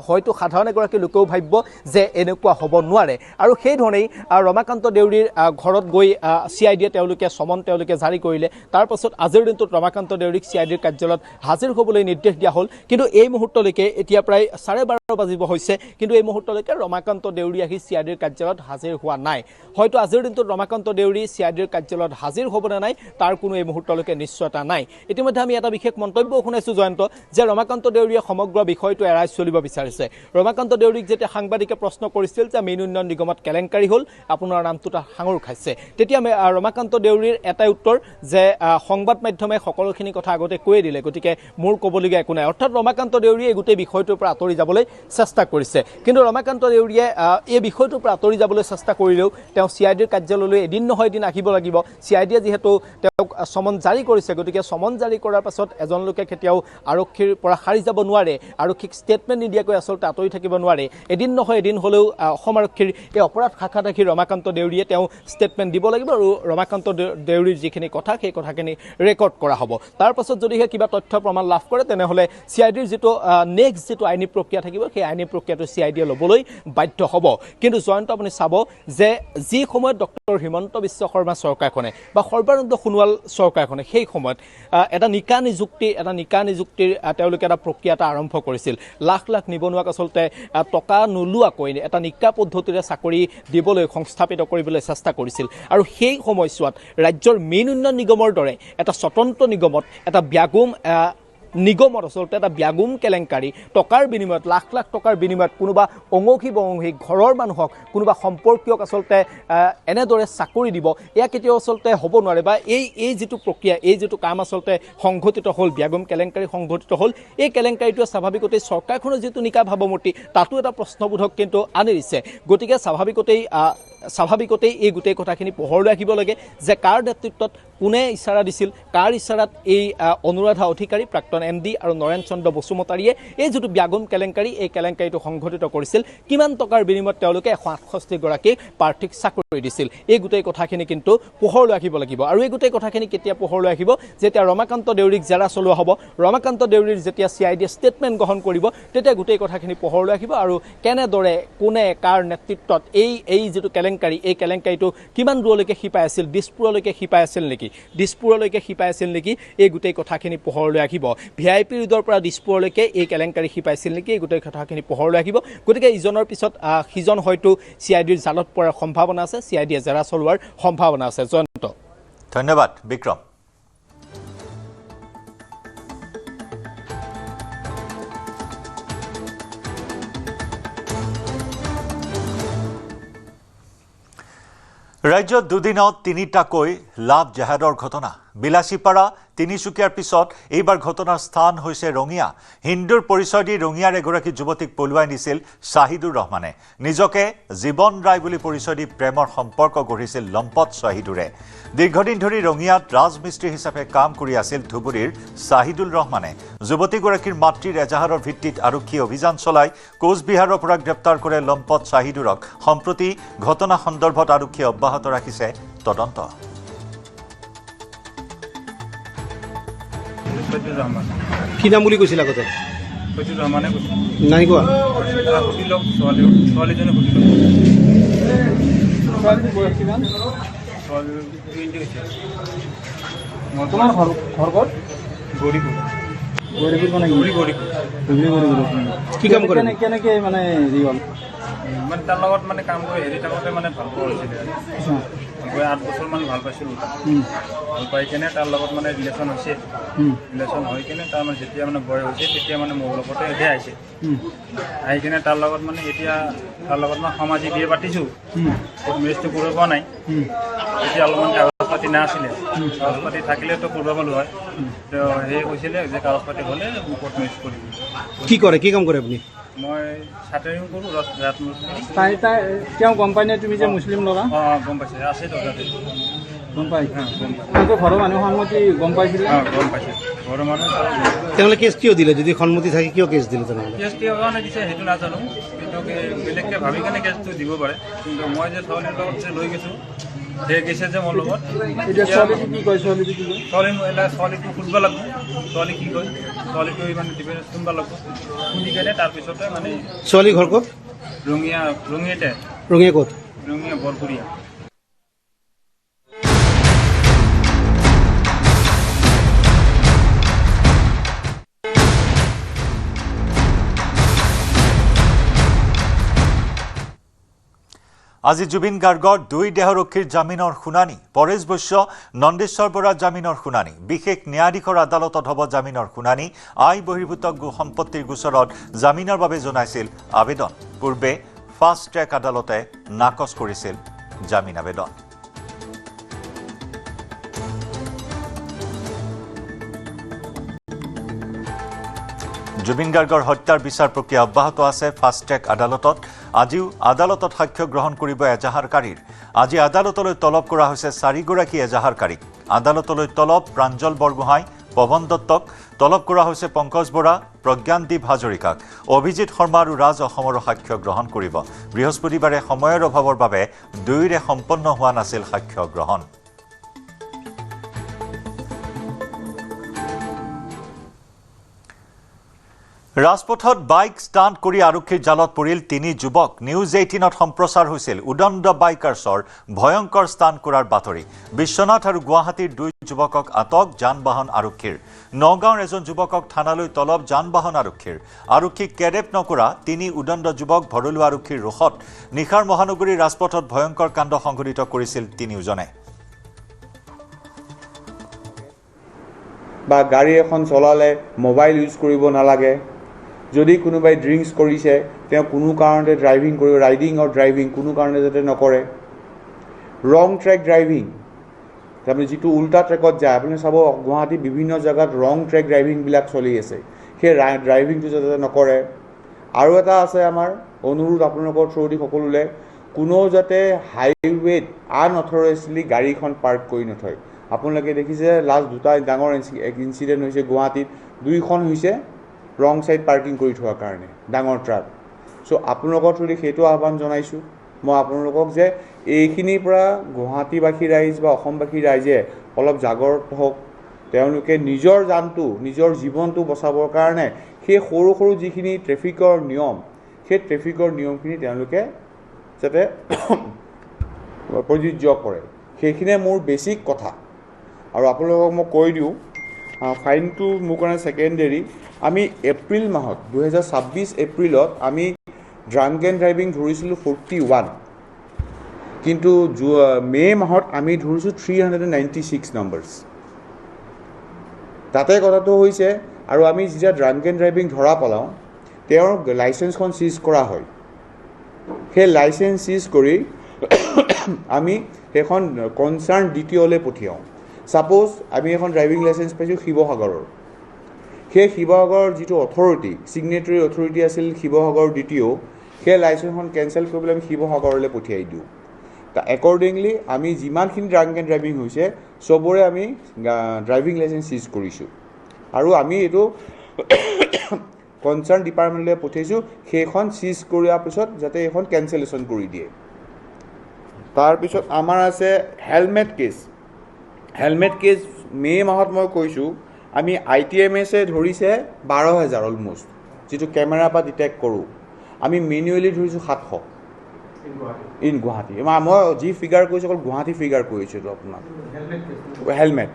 হয়তো সাধাৰণ এগৰাকী লোকেও ভাবিব যে এনেকুৱা হ'ব নোৱাৰে। আৰু সেইধৰণেই ৰমাকান্ত দেউৰীৰ ঘৰত গৈ CIDয়ে তেওঁলোকে জাৰি কৰিলে। তাৰ পাছত আজিৰ দিনটোত ৰমাকান্ত দেউৰীক CIDৰ কাৰ্যালয়ত হাজিৰ হ'বলৈ নিৰ্দেশ দিয়া হ'ল। কিন্তু এই মুহূৰ্তলৈকে এতিয়া প্ৰায় 12:30 বাজিব হৈছে, কিন্তু এই মুহূৰ্তলৈকে ৰমাকান্ত দেউৰী আহি CIDৰ কাৰ্যালয়ত হাজিৰ হোৱা নাই। হয়তো আজিৰ দিনটোত ৰমাকান্ত দেউৰী CIDৰ কাৰ্যালয়ত হাজিৰ হ'ব নে নাই তাৰ কোনো এই মুহূৰ্তলৈকে নিশ্চয়তা নাই। ইতিমধ্যে আমি এটা বিশেষ মন্তব্যও শুনাইছোঁ জয়ন্ত, যে ৰমাকান্ত দেউৰীয়ে সমগ্ৰ বিষয়টো এৰাই চলিব বিচাৰিছে। ৰমাকান্ত দেউৰীক যেতিয়া সাংবাদিকে প্ৰশ্ন কৰিছিল যে মেইন উন্নয়ন নিগমত কেলেংকাৰী হ'ল, আপোনাৰ নামটো তাত সাঙুৰ খাইছে, তেতিয়া ৰমাকান্ত দেউৰীৰ এটাই উত্তৰ যে সংবাদ মাধ্যমে সকলোখিনি কথা আগতে কৈয়ে দিলে, গতিকে মোৰ ক'বলগীয়া একো নাই। অৰ্থাৎ ৰমাকান্ত দেউৰীয়ে এই গোটেই বিষয়টোৰ পৰা আঁতৰি যাবলৈ চেষ্টা কৰিছে। কিন্তু ৰমাকান্ত দেউৰীয়ে এই বিষয়টোৰ পৰা আঁতৰি যাবলৈ চেষ্টা চেষ্টা কৰিলেও তেওঁ CIDৰ কাৰ্যালয়লৈ এদিন নহয় এদিন আহিব লাগিব CIDয়ে যিহেতু তেওঁক সমন জাৰি কৰিছে গতিকে সমন জাৰি কৰাৰ পাছত এজন লোকে কেতিয়াও আৰক্ষীৰ পৰা সাৰি যাব নোৱাৰে আৰক্ষীক ষ্টেটমেণ্ট নিদিয়াকৈ আচলতে আঁতৰি থাকিব নোৱাৰে এদিন নহয় এদিন হ'লেও অসম আৰক্ষীৰ এই অপৰাধ শাখাত ৰাখি ৰমাকান্ত দেউৰীয়ে তেওঁ ষ্টেটমেণ্ট দিব লাগিব আৰু ৰমাকান্ত দেউৰীৰ যিখিনি কথা সেই কথাখিনি ৰেকৰ্ড কৰা হ'ব তাৰ পাছত যদিহে কিবা তথ্য প্ৰমাণ লাভ কৰে তেনেহ'লে CIDৰ যিটো নেক্সট যিটো আইনী প্ৰক্ৰিয়া থাকিব সেই আইনী প্ৰক্ৰিয়াটো CIDয়ে ল'বলৈ বাধ্য হ'ব কিন্তু জয়ন্ত আপুনি চাব যে যি সময়ত ডক্টৰ হিমন্ত বিশ্ব শৰ্মা চৰকাৰখনে বা সৰ্বানন্দ সোণোৱাল চৰকাৰখনে সেই সময়ত এটা নিকা নিযুক্তিৰ তেওঁলোকে এটা প্ৰক্ৰিয়া এটা আৰম্ভ কৰিছিল লাখ লাখ নিবনুৱাক আচলতে টকা নোলোৱাকৈ এটা নিকা পদ্ধতিৰে চাকৰি দিবলৈ সংস্থাপিত কৰিবলৈ চেষ্টা কৰিছিল আৰু সেই সময়ছোৱাত ৰাজ্যৰ মেইন উন্নয়ন নিগমৰ দৰে এটা স্বতন্ত্ৰ নিগমত এটা ব্যাগুম নিগমত আচলতে এটা ব্যাগুম কেলেংকাৰী টকাৰ বিনিময়ত লাখ লাখ টকাৰ বিনিময়ত কোনোবা অঙহী বঙহী ঘৰৰ মানুহক কোনোবা সম্পৰ্কীয়ক আচলতে এনেদৰে চাকৰি দিব এয়া কেতিয়াও আচলতে হ'ব নোৱাৰে বা এই যিটো প্ৰক্ৰিয়া এই যিটো কাম আচলতে সংঘটিত হ'ল ব্যাগুম কেলেংকাৰী সংঘটিত হ'ল এই কেলেংকাৰীটোৱে স্বাভাৱিকতেই চৰকাৰখনৰ যিটো নিকা ভাৱমূৰ্তি তাতো এটা প্ৰশ্নবোধক কিন্তু আনি দিছে গতিকে স্বাভাৱিকতেই এই গোটেই কথাখিনি পোহৰলৈ আহিব লাগে যে কাৰ নেতৃত্বত কোনে ইছাৰা দিছিল কাৰ ইছাৰাত এই অনুৰাধা অধিকাৰী প্ৰাক্তন MD আৰু নৰেন চন্দ্ৰ বসুমতাৰীয়ে এই যিটো ব্যাগুম কেলেংকাৰী এই কেলেংকাৰীটো সংঘটিত কৰিছিল কিমান টকাৰ বিনিময়ত তেওঁলোকে 168গৰাকী প্ৰাৰ্থীক চাকৰি দিছিল এই গোটেই কথাখিনি কিন্তু পোহৰলৈ আহিব লাগিব আৰু এই গোটেই কথাখিনি কেতিয়া পোহৰলৈ আহিব যেতিয়া ৰমাকান্ত দেউৰীক জেৰা চলোৱা হ'ব ৰমাকান্ত দেউৰীৰ যেতিয়া CIDয়ে ষ্টেটমেণ্ট গ্ৰহণ কৰিব তেতিয়া গোটেই কথাখিনি পোহৰলৈ আহিব আৰু কেনেদৰে কোনে কাৰ নেতৃত্বত এই যিটো কেলেংকাৰী এই কেলেংকাৰীটো কিমান দূৰলৈকে শিপাই আছিল দিছপুৰলৈকে শিপাই আছিল নেকি এই গোটেই কথাখিনি পোহৰলৈ আহিব VIP ৰোডৰ পৰা দিছপুৰলৈকে এই কেলেংকাৰী শিপাইছিল নেকি এই গোটেই কথাখিনি পোহৰলৈ আহিব গতিকে ইজনৰ পিছত সিজন হয়তো CIDৰ জালত পৰাৰ সম্ভাৱনা আছে CIDয়ে জেৰা চলোৱাৰ সম্ভাৱনা আছে জয়ন্ত ধন্যবাদ বিক্ৰম ৰাজ্যত দুদিনত তিনিটাকৈ লাভ জেহাদৰ ঘটনা বিলাসীপাৰা তিনিচুকীয়াৰ পিছত এইবাৰ ঘটনাৰ স্থান হৈছে ৰঙিয়া হিন্দুৰ পৰিচয় দি ৰঙিয়াৰ এগৰাকী যুৱতীক পলুৱাই নিছিল শাহিদুৰ ৰহমানে নিজকে জীৱন ৰায় বুলি পৰিচয় দি প্ৰেমৰ সম্পৰ্ক গঢ়িছিল লম্পট শাহিদুৰে দীৰ্ঘদিন ধৰি ৰঙিয়াত ৰাজমিস্ত্ৰী হিচাপে কাম কৰি আছিল ধুবুৰীৰ শাহিদুল ৰহমানে যুৱতীগৰাকীৰ মাতৃৰ এজাহাৰৰ ভিত্তিত আৰক্ষী অভিযান চলাই কোচবিহাৰৰ পৰা গ্ৰেপ্তাৰ কৰে লম্পট শাহিদুৰক সম্প্ৰতি ঘটনা সন্দৰ্ভত আৰক্ষীয়ে অব্যাহত ৰাখিছে তদন্ত কি নাম বুলি কৈছিল আগতে ৰহমানে নাই কোৱা সুধি লওক ছোৱালীজনে সুধি লওক তোমাৰ ঘৰ ক'ত কি কাম কৰে কেনেকে মানে হেৰি হ'ল মানে তাৰ লগত মানে কাম কৰি হেৰি থাকোঁতে মানে ভাল পোৱা হৈছিলে 8 বছৰমান ভাল পাইছিলোঁ ভাল পাই কেনে তাৰ লগত মানে ৰিলেশ্যন হৈছে ৰিলেশ্যন হৈ কেনে তাৰ মানে যেতিয়া মানে বয়স হৈছে তেতিয়া মানে মোৰ লগতে এতিয়া আহিছে আহি কেনে তাৰ লগত মানে এতিয়া তাৰ লগত মই সামাজিক বিয়ে পাতিছোঁ মেৰেজটো কৰিব পৰা নাই এতিয়া অলপমান কাগজ পাতি নাছিলে কাগজ পাতি থাকিলেতো কৰিব পালোঁ হয় তো সেই কৈছিলে যে কাগজ পাতি হ'লে কোৰ্ট মেৰেজ কৰিব কি কৰে কি কাম কৰে আপুনি মই চাটাৰিং কৰোঁ ৰাত মুছলিম তেওঁ গম পাই নে তুমি যে মুছলিম ল'ৰা অঁ গম পাইছে আছে তো তাতে গম পাই গম পাইছে তেওঁলোকৰ ঘৰৰ মানুহ সন্মতি গম পাইছিলে গম পাইছে ঘৰৰ মানুহ তেওঁলোকে কেছ কিয় দিলে যদি সন্মতি থাকে কিয় কেছ দিলে তেনেহ'লে কেছ কিয় কাৰণে দিছে সেইটো নাজানো কিন্তু বেলেগকৈ ভাবি কেনে কেছটো দিব পাৰে কিন্তু মই যে ছোৱালীৰ লগত যে লৈ গৈছোঁ সেই গৈছে যে মোৰ লগত এতিয়া ছোৱালীটো কি কয় ছোৱালীটো কি কয় ছোৱালীটো সুধিব লাগিব ছোৱালী কি কয় ছোৱালীটো মানে ডিফেন্স শুনিব লাগিব শুনি কেনে তাৰপিছতে মানে ছোৱালী ঘৰ ক'ত ৰঙিয়াতে ৰঙিয়া ক'ত ৰঙিয়া বৰপুৰীয়া আজি জুবিন গাৰ্গৰ 2 দেহৰক্ষীৰ জামিনৰ শুনানি পৰেশ বৈশ্য নন্দেশ্বৰ বৰাৰ জামিনৰ শুনানি বিশেষ ন্যায়াধীশৰ আদালতত হ'ব জামিনৰ শুনানি আই বহিৰ্ভূত সম্পত্তিৰ গোচৰত জামিনৰ বাবে জনাইছিল আবেদন পূৰ্বে ফাষ্ট ট্ৰেক আদালতে নাকচ কৰিছিল জামিন আবেদন জুবিন গাৰ্গৰ হত্যাৰ বিচাৰ প্ৰক্ৰিয়া অব্যাহত আছে ফাষ্ট ট্ৰেক আদালতত। আজিও আদালতত সাক্ষ্য গ্ৰহণ কৰিব এজাহাৰকাৰীৰ। আজি আদালতলৈ তলব কৰা হৈছে 4গৰাকী এজাহাৰকাৰীক। আদালতলৈ তলব প্ৰাঞ্জল বৰগোহাঁই, পৱন দত্তক, তলব কৰা হৈছে পংকজ বৰা, প্ৰজ্ঞানদীপ হাজৰিকাক। অভিজিত শৰ্মা আৰু ৰাজ অসমৰো সাক্ষ্য গ্ৰহণ কৰিব। বৃহস্পতিবাৰে সময়ৰ অভাৱৰ বাবে দুয়োৰে সম্পন্ন হোৱা নাছিল সাক্ষ্য গ্ৰহণ। ৰাজপথত বাইক ষ্টাণ্ট কৰি আৰক্ষীৰ জালত পৰিল 3 যুৱক। নিউজ 18ত সম্প্ৰচাৰ হৈছিল উদণ্ড বাইকাৰ্ছৰ ভয়ংকৰ ষ্টাণ্ট কৰাৰ বাতৰি। বিশ্বনাথ আৰু গুৱাহাটীৰ 2 যুৱকক আটক যান বাহন আৰক্ষীৰ। নগাঁৱৰ এজন যুৱকক থানালৈ তলব যান বাহন আৰক্ষীৰ। আৰক্ষীক কেডেপ নকৰা 3 উদণ্ড যুৱক ভৰলুৱা আৰক্ষীৰ ৰোষত। নিশাৰ মহানগৰীৰ ৰাজপথত ভয়ংকৰ কাণ্ড সংঘটিত কৰিছিল 3জনে। বা গাড়ী এখন চলালে মোবাইল ইউজ কৰিব নালাগে। যদি কোনোবাই ড্ৰিংকছ কৰিছে তেওঁ কোনো কাৰণতে ৰাইডিং আৰু ড্ৰাইভিং কোনো কাৰণে যাতে নকৰে। ৰং ট্ৰেক ড্ৰাইভিং, তাৰমানে যিটো উল্টা ট্ৰেকত যায়, আপুনি চাব গুৱাহাটী বিভিন্ন জেগাত ৰং ট্ৰেক ড্ৰাইভিংবিলাক চলি আছে, সেই ড্ৰাইভিংটো যাতে নকৰে। আৰু এটা আছে আমাৰ অনুৰোধ আপোনালোকৰ থ্ৰুদি সকলোলৈ, কোনো যাতে হাইৱেত আনঅথৰাইজলি গাড়ীখন পাৰ্ক কৰি নথয়। আপোনালোকে দেখিছে লাষ্ট 2টা ডাঙৰ ইনচিডেণ্ট হৈছে গুৱাহাটীত, 2খন হৈছে ৰং ছাইড পাৰ্কিং কৰি থোৱাৰ কাৰণে ডাঙৰ ট্ৰাক। চ' আপোনালোকৰ থ্ৰুদি সেইটো আহ্বান জনাইছোঁ মই আপোনালোকক যে এইখিনিৰ পৰা গুৱাহাটীবাসী ৰাইজ বা অসমবাসী ৰাইজে অলপ জাগ্ৰত হওক। তেওঁলোকে নিজৰ জানটো, নিজৰ জীৱনটো বচাবৰ কাৰণে সেই সৰু সৰু যিখিনি ট্ৰেফিকৰ নিয়ম, সেই ট্ৰেফিকৰ নিয়মখিনি তেওঁলোকে যাতে প্ৰযোজ্য কৰে, সেইখিনিয়ে মোৰ বেছিক কথা। আৰু আপোনালোকক মই কৈ দিওঁ, ফাইনটো মোৰ কাৰণে ছেকেণ্ডেৰী। আমি এপ্ৰিল মাহত 2026 এপ্ৰিলত আমি ড্ৰাংক এণ্ড ড্ৰাইভিং ধৰিছিলোঁ 41, কিন্তু মে' মাহত আমি ধৰিছোঁ 396 নম্বৰছ। তাতে কথাটো হৈছে, আৰু আমি যেতিয়া ড্ৰাংক এণ্ড ড্ৰাইভিং ধৰা পেলাওঁ তেওঁৰ লাইচেঞ্চখন চিজ কৰা হয়। সেই লাইচেঞ্চ চিজ কৰি আমি সেইখন কনচাৰ্ণ DTOলৈ পঠিয়াওঁ। ছাপ'জ আমি এখন ড্ৰাইভিং লাইচেঞ্চ পাইছোঁ শিৱসাগৰৰ, সেই শিৱসাগৰৰ যিটো অথৰিটি, ছিগনেটৰী অথৰিটি আছিল শিৱসাগৰ DTO, সেই লাইচেঞ্চখন কেঞ্চেল কৰিবলৈ আমি শিৱসাগৰলৈ পঠিয়াই দিওঁ। একৰ্ডিংলি আমি যিমানখিনি ড্ৰাংক এণ্ড ড্ৰাইভিং হৈছে চবৰে আমি ড্ৰাইভিং লাইচেঞ্চ চিজ কৰিছোঁ, আৰু আমি এইটো কনচাৰ্ণ ডিপাৰ্টমেণ্টলৈ পঠিয়াইছোঁ। সেইখন চিজ কৰাৰ পিছত যাতে এইখন কেঞ্চেলেশ্যন কৰি দিয়ে। তাৰপিছত আমাৰ আছে হেলমেট কেছ। হেলমেট কেছ মে' মাহত মই কৈছোঁ আমি ITMSে ধৰিছে 12,000 অলমষ্ট, যিটো কেমেৰাৰ পৰা ডিটেক্ট কৰোঁ। আমি মেনুৱেলি ধৰিছোঁ 700 ইন গুৱাহাটী। মই যি ফিগাৰ কৈছোঁ অকল গুৱাহাটী ফিগাৰ কৈছোঁ এইটো আপোনাক। হেলমেট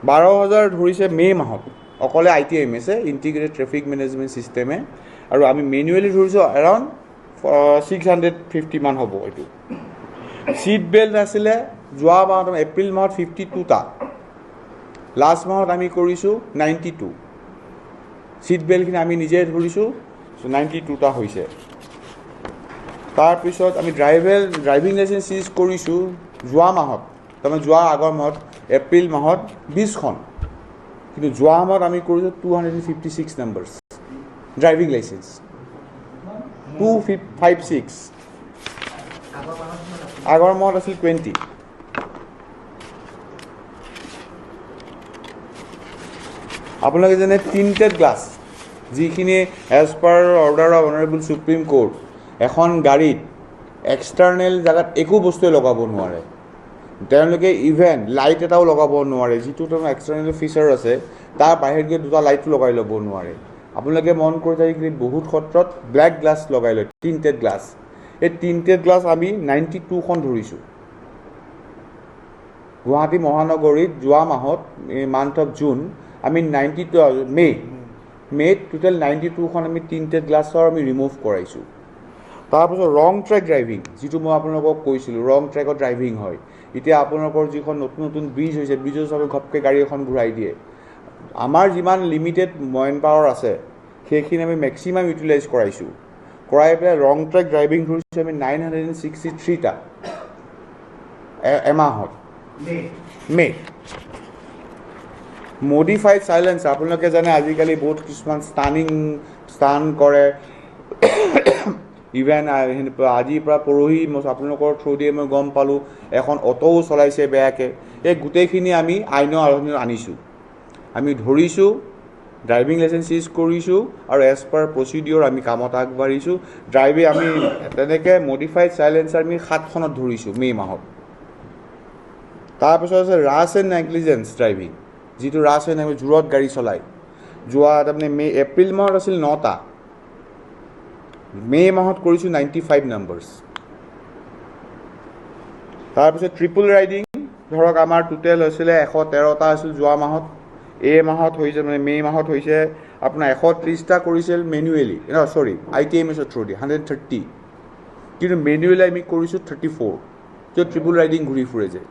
12,000 ধৰিছে মে' মাহত অকলে ITMSে, ইণ্টিগ্ৰেটেড ট্ৰেফিক মেনেজমেণ্ট ছিষ্টেমে। আৰু আমি মেনুৱেলি ধৰিছোঁ এৰাউণ্ড 650 মান হ'ব এইটো। ছিট বেল্ট আছিলে যোৱা মাহত এপ্ৰিল মাহত 52টা, লাষ্ট মাহত আমি কৰিছোঁ 92। ছিট বেল্টখিনি আমি নিজে ধৰিছোঁ, 92টা হৈছে। তাৰপিছত আমি ড্ৰাইভিং লাইচেঞ্চ চিজ কৰিছোঁ যোৱা মাহত, তাৰমানে যোৱাৰ আগৰ মাহত এপ্ৰিল মাহত 20খন, কিন্তু যোৱা মাহত আমি কৰিছোঁ 256 নম্বৰছ ড্ৰাইভিং লাইচেঞ্চ, 256। আগৰ মাহত আছিল 20। আপোনালোকে যেনে টিণ্টেড গ্লাছ, যিখিনি as per order of honourable Supreme Court এখন গাড়ীত এক্সটাৰ্নেল জেগাত একো বস্তুৱে লগাব নোৱাৰে। তেওঁলোকে ইভেন লাইট এটাও লগাব নোৱাৰে, যিটো তোমাৰ এক্সটাৰ্নেল ফিচাৰ আছে তাৰ বাহিৰত গৈ 2টা লাইটো লগাই ল'ব নোৱাৰে। আপোনালোকে মন কৰি থাকিলে বহুত ক্ষেত্ৰত ব্লেক গ্লাছ লগাই লয়, টিণ্টেড গ্লাছ। এই টিণ্টেড গ্লাছ আমি 92খন ধৰিছোঁ গুৱাহাটী মহানগৰীত যোৱা মাহত, মান্থ অফ জুন আমি 92 মে'ত টোটেল 92খন আমি টিণ্টেড গ্লাছৰ আমি ৰিমুভ কৰাইছোঁ। তাৰপিছত ৰং ট্ৰেক ড্ৰাইভিং, যিটো মই আপোনালোকক কৈছিলোঁ ৰং ট্ৰেকত ড্ৰাইভিং হয়। এতিয়া আপোনালোকৰ যিখন নতুন নতুন ব্ৰিজ হৈছে, ব্ৰিজৰ চবে ঘপকৈ গাড়ী এখন ঘূৰাই দিয়ে। আমাৰ যিমান লিমিটেড মেন পাৱাৰ আছে সেইখিনি আমি মেক্সিমাম ইউটিলাইজ কৰাইছোঁ। কৰাই পেলাই ৰং ট্ৰেক ড্ৰাইভিং ধৰিছোঁ আমি 963টা এমাহত মে'। মডিফাইড চাইলেঞ্চ আপোনালোকে জানে আজিকালি বহুত কিছুমান ষ্টান কৰে ইভেন আজিৰ পৰা পৰহি আপোনালোকৰ থ্ৰুদিয়ে মই গম পালোঁ এখন অ'টোও চলাইছে বেয়াকৈ এই গোটেইখিনি আমি আইনৰ আৰম্ভ আনিছোঁ আমি ধৰিছোঁ ড্ৰাইভিং লাইচেঞ্চ চিজ কৰিছোঁ আৰু এজ পাৰ প্ৰচিডিঅ'ৰ আমি কামত আগবাঢ়িছোঁ আমি তেনেকৈ মডিফাইড চাইলেঞ্চাৰ আমি 7খনত ধৰিছোঁ মে' মাহত তাৰপিছত আছে ৰাছ এণ্ড নেগলিজেঞ্চ ড্ৰাইভিং যিটো ৰাছ এণ্ড জোৰত গাড়ী চলায় যোৱা তাৰমানে এপ্ৰিল মাহত আছিল 9টা মে' মাহত কৰিছোঁ 95 নাম্বাৰ্ছ তাৰপিছত ট্ৰিপল ৰাইডিং ধৰক আমাৰ টোটেল হৈছিলে 113টা আছিল যোৱা মাহত এই মাহত হৈছে মানে মে' মাহত হৈছে আপোনাৰ 130টা কৰিছিল মেনুৱেলি ITMS থ্ৰুদি 130 কিন্তু মেনুৱেলি আমি কৰিছোঁ 34 য'ত ট্ৰিপল ৰাইডিং ঘূৰি ফুৰে যে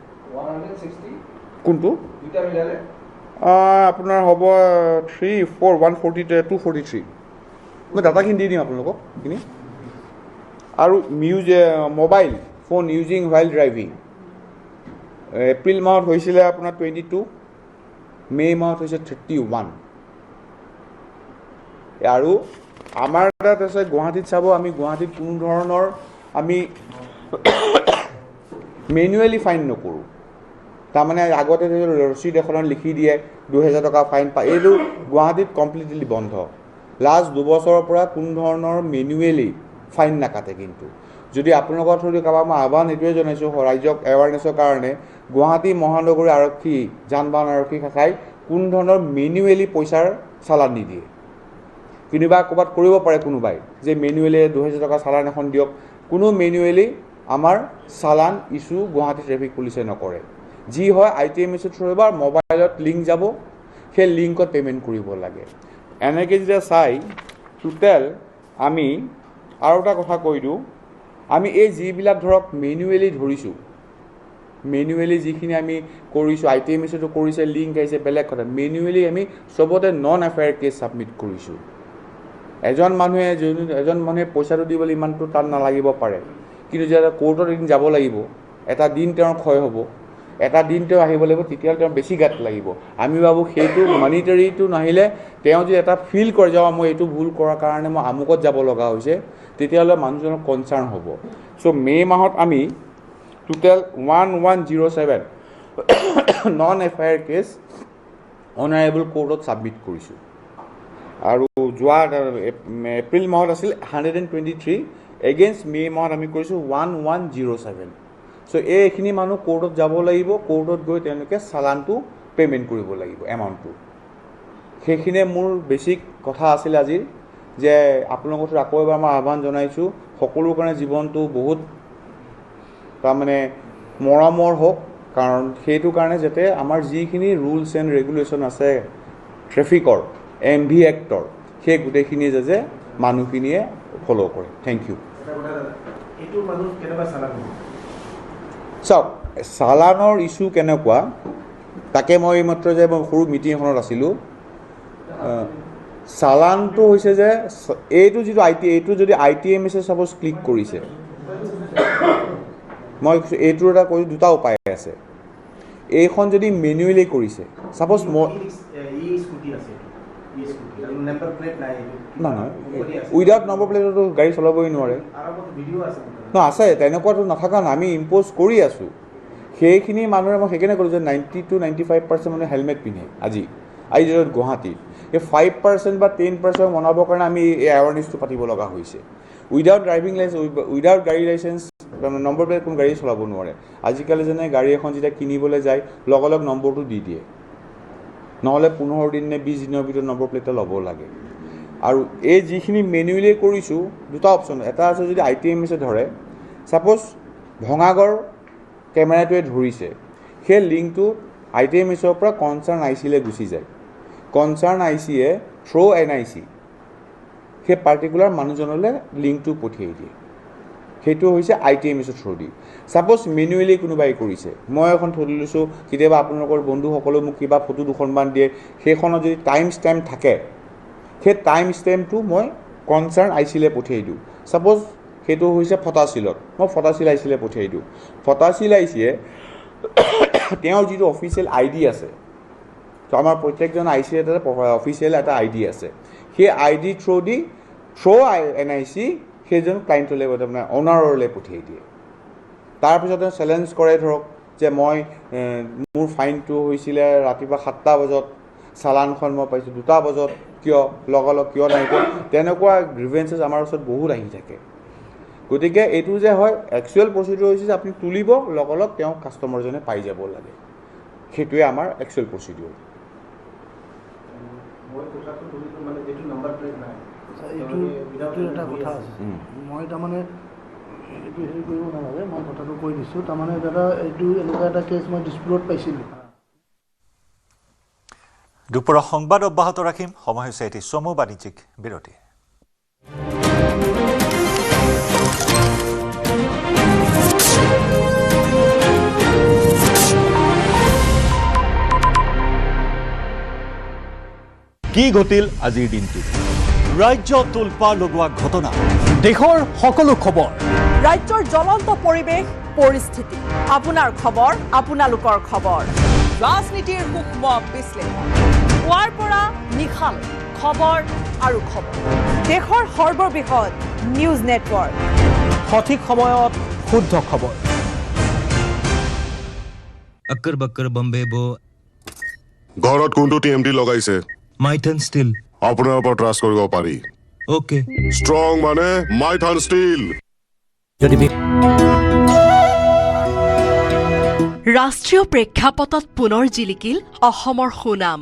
কোনটো আপোনাৰ হ'ব 243 মই ডাটাখিনি দি দিম আপোনালোকক সেইখিনি আৰু mobile phone using while driving April মাহত হৈছিলে আপোনাৰ 22 মে' মাহত হৈছে 31 আৰু আমাৰ তাত আছে গুৱাহাটীত চাব আমি গুৱাহাটীত কোনো ধৰণৰ আমি মেনুৱেলি ফাইন নকৰোঁ তাৰমানে আগতে ৰচিদ এখনত লিখি দিয়ে 2000 টকা ফাইন পায় এইটো গুৱাহাটীত কমপ্লিটলি বন্ধ লাষ্ট 2 বছৰৰ পৰা কোনো ধৰণৰ মেনুৱেলি ফাইন নাকাটে কিন্তু যদি আপোনালোকৰ থ্ৰুদি কাৰোবাক মই আহ্বান এইটোৱে জনাইছোঁ ৰাইজক এৱাৰনেছৰ কাৰণে গুৱাহাটী মহানগৰী আৰক্ষী যান বাহন আৰক্ষী শাখাই কোনো ধৰণৰ মেনুৱেলি পইচাৰ চালান নিদিয়ে কোনোবা ক'ৰবাত কৰিব পাৰে কোনোবাই যে মেনুৱেলি 2000 টকা চালান এখন দিয়ক কোনো মেনুৱেলি আমাৰ চালান ইছ্যু গুৱাহাটী ট্ৰেফিক পুলিচে নকৰে যি হয় ITMS থ্ৰুৰ বা মোবাইলত লিংক যাব সেই লিংকত পে'মেণ্ট কৰিব লাগে এনেকৈ যেতিয়া চাই টোটেল আমি আৰু এটা কথা কৈ দিওঁ আমি এই যিবিলাক ধৰক মেনুৱেলি ধৰিছোঁ মেনুৱেলি যিখিনি আমি কৰিছোঁ ITMSটো কৰিছে লিংক আহিছে বেলেগ কথা মেনুৱেলি আমি চবতে নন এফআইআৰ কেছ ছাবমিট কৰিছোঁ এজন মানুহে পইচাটো দিবলৈ ইমানটো টান নালাগিব পাৰে কিন্তু যেতিয়া কোৰ্টত এদিন যাব লাগিব এটা দিন তেওঁৰ ক্ষয় হ'ব এটা দিন তেওঁ আহিব লাগিব তেতিয়াহ'লে তেওঁ বেছি গাত লাগিব আমি ভাবোঁ সেইটো মনিটাৰীটো নাহিলে তেওঁ যদি এটা ফিল কৰে যে মই এইটো ভুল কৰাৰ কাৰণে মই আমুকত যাব লগা হৈছে তেতিয়াহ'লে মানুহজনৰ কনচাৰ্ণ হ'ব চ' মে' মাহত আমি total 1107 non FIR case honourable কোৰ্টত ছাবমিট কৰিছোঁ আৰু যোৱা এপ্ৰিল মাহত আছিল 123 এগেইনষ্ট মে' মাহত আমি কৰিছোঁ 1107 চ' এইখিনি মানুহ কোৰ্টত যাব লাগিব কোৰ্টত গৈ তেওঁলোকে চালানটো পে'মেণ্ট কৰিব লাগিব এমাউণ্টটো সেইখিনিয়ে মোৰ বেছিক কথা আছিল আজিৰ যে আপোনালোকৰ আকৌ এবাৰ মই আহ্বান জনাইছোঁ সকলোৰ কাৰণে জীৱনটো বহুত তাৰমানে মৰমৰ হওক কাৰণ সেইটো কাৰণে যাতে আমাৰ যিখিনি ৰুলছ এণ্ড ৰেগুলেশ্যন আছে ট্ৰেফিকৰ MV এক্টৰ সেই গোটেইখিনিয়ে যাতে মানুহখিনিয়ে ফ'ল' কৰে থেংক ইউ চাওক চালানৰ ইছ্যু কেনেকুৱা তাকে মই এইমাত্ৰ যে মই সৰু মিটিং এখনত আছিলোঁ চালানটো হৈছে যে এইটো যিটো এইটো যদি ITMSে ছাপ'জ ক্লিক কৰিছে মই এইটোৰ এটা কৈ দুটা উপায় আছে এইখন যদি মেনুৱেলি কৰিছে ছাপ'জ নহয় উইদাউট নম্বৰ প্লেটতো গাড়ী চলাবই নোৱাৰে আছে তেনেকুৱাতো নাথাকা নাই আমি ইম্প'জ কৰি আছোঁ সেইখিনি মানুহে মই সেইকাৰণে ক'লোঁ যে 90 to 95% মানুহে হেলমেট পিন্ধে আজি য'ত গুৱাহাটীত এই 5% বা 10% মনাবৰ কাৰণে আমি এই এৱাৰনেছটো পাতিব লগা হৈছে উইদাউট ড্ৰাইভিং লাইচেঞ্চ উইদাউট গাড়ী লাইচেঞ্চ নম্বৰ প্লেট কোনো গাড়ী চলাব নোৱাৰে আজিকালি যেনে গাড়ী এখন যেতিয়া কিনিবলৈ যায় লগে লগে নম্বৰটো দি দিয়ে নহ'লে 15 দিন নে 20 দিনৰ ভিতৰত নম্বৰ প্লেটটা ল'ব লাগে আৰু এই যিখিনি মেনুৱেলি কৰিছোঁ দুটা অপশ্যন এটা আছে যদি ITMSে ধৰে ছাপ'জ ভঙাগড় কেমেৰাটোৱে ধৰিছে সেই লিংকটো ITMSৰ পৰা কনচাৰ্ণ ICলৈ গুচি যায় কনচাৰ্ণ ICয়ে থ্ৰু NIC সেই পাৰ্টিকুলাৰ মানুহজনলৈ লিংকটো পঠিয়াই দিয়ে সেইটো হৈছে ITMSৰ থ্ৰুদি ছাপ'জ মেনুৱেলি কোনোবাই কৰিছে মই এখন থৈ লৈছোঁ কেতিয়াবা আপোনালোকৰ বন্ধুসকলেও মোক কিবা ফটো দুখনমান দিয়ে সেইখনত যদি টাইম ষ্টেম্প থাকে সেই টাইম ষ্টেম্পটো মই কনচাৰ্ণ ICলৈ পঠিয়াই দিওঁ ছাপ'জ সেইটো হৈছে ফটাচিলত মই ফটাচিল ICলৈ পঠিয়াই দিওঁ ফটাচিল ICয়ে তেওঁৰ যিটো অফিচিয়েল ID আছে তো আমাৰ প্ৰত্যেকজন IC এটা অফিচিয়েল এটা ID আছে সেই ID থ্ৰু NIC সেইজন ক্লায়েণ্টলৈ তাৰমানে অনাৰলৈ পঠিয়াই দিয়ে তাৰপিছত চেলেঞ্জ কৰে ধৰক যে মই মোৰ ফাইনটো হৈছিলে ৰাতিপুৱা 7টা বজাত চালানখন মই পাইছোঁ 2টা বজাত কিয় লগালগ কিয় নাই তেনেকুৱা গ্ৰিভেন্সেছ আমাৰ ওচৰত বহুত আহি থাকে গতিকে এইটো যে হয় একচুৱেল প্ৰচিডিউৰ হৈছে যে আপুনি তুলিব লগালগ তেওঁ কাষ্টমাৰজনে পাই যাব লাগে সেইটোৱে আমাৰ একচুৱেল প্ৰচিডিউৰ এটা কথা আছে মই তাৰমানে এইটো হেৰি কৰিব নালাগে মই কথাটো কৈ দিছোঁ তাৰমানে দাদা এইটো এনেকুৱা এটা কেছ মই ডিছপুটত পাইছিলোঁ দুপৰীয়া সংবাদ অব্যাহত ৰাখিম সময় হৈছে এটি চমু বাণিজ্যিক বিৰতি কি ঘটিল আজিৰ দিনটো ৰাজ্য তোলপাৰ লগোৱা ঘটনা দেশৰ সকলো খবৰ ৰাজ্যৰ জ্বলন্ত পৰিৱেশ পৰিস্থিতি আপোনাৰ খবৰ আপোনালোকৰ খবৰ ৰাজনীতিৰ সূক্ষ্ম বিশ্লেষণ পুৱাৰ পৰা নিশাল খবৰ আৰু খবৰ দেশৰ সৰ্ববৃহৎ নিউজ নেটৱৰ্ক সঠিক সময়ত শুদ্ধ খবৰ अक्कर बक्कर बम्बे बो ঘৰত কোনটো TMT লগাইছে माइथन स्टील আপোনাৰ ওপৰত ট্ৰাষ্ট কৰিব পাৰি ओके ষ্ট্ৰং মানে মাইথান ষ্টীল ৰাষ্ট্ৰীয় প্ৰেক্ষাপটত পুনৰ জিলিকিল অসমৰ সুনাম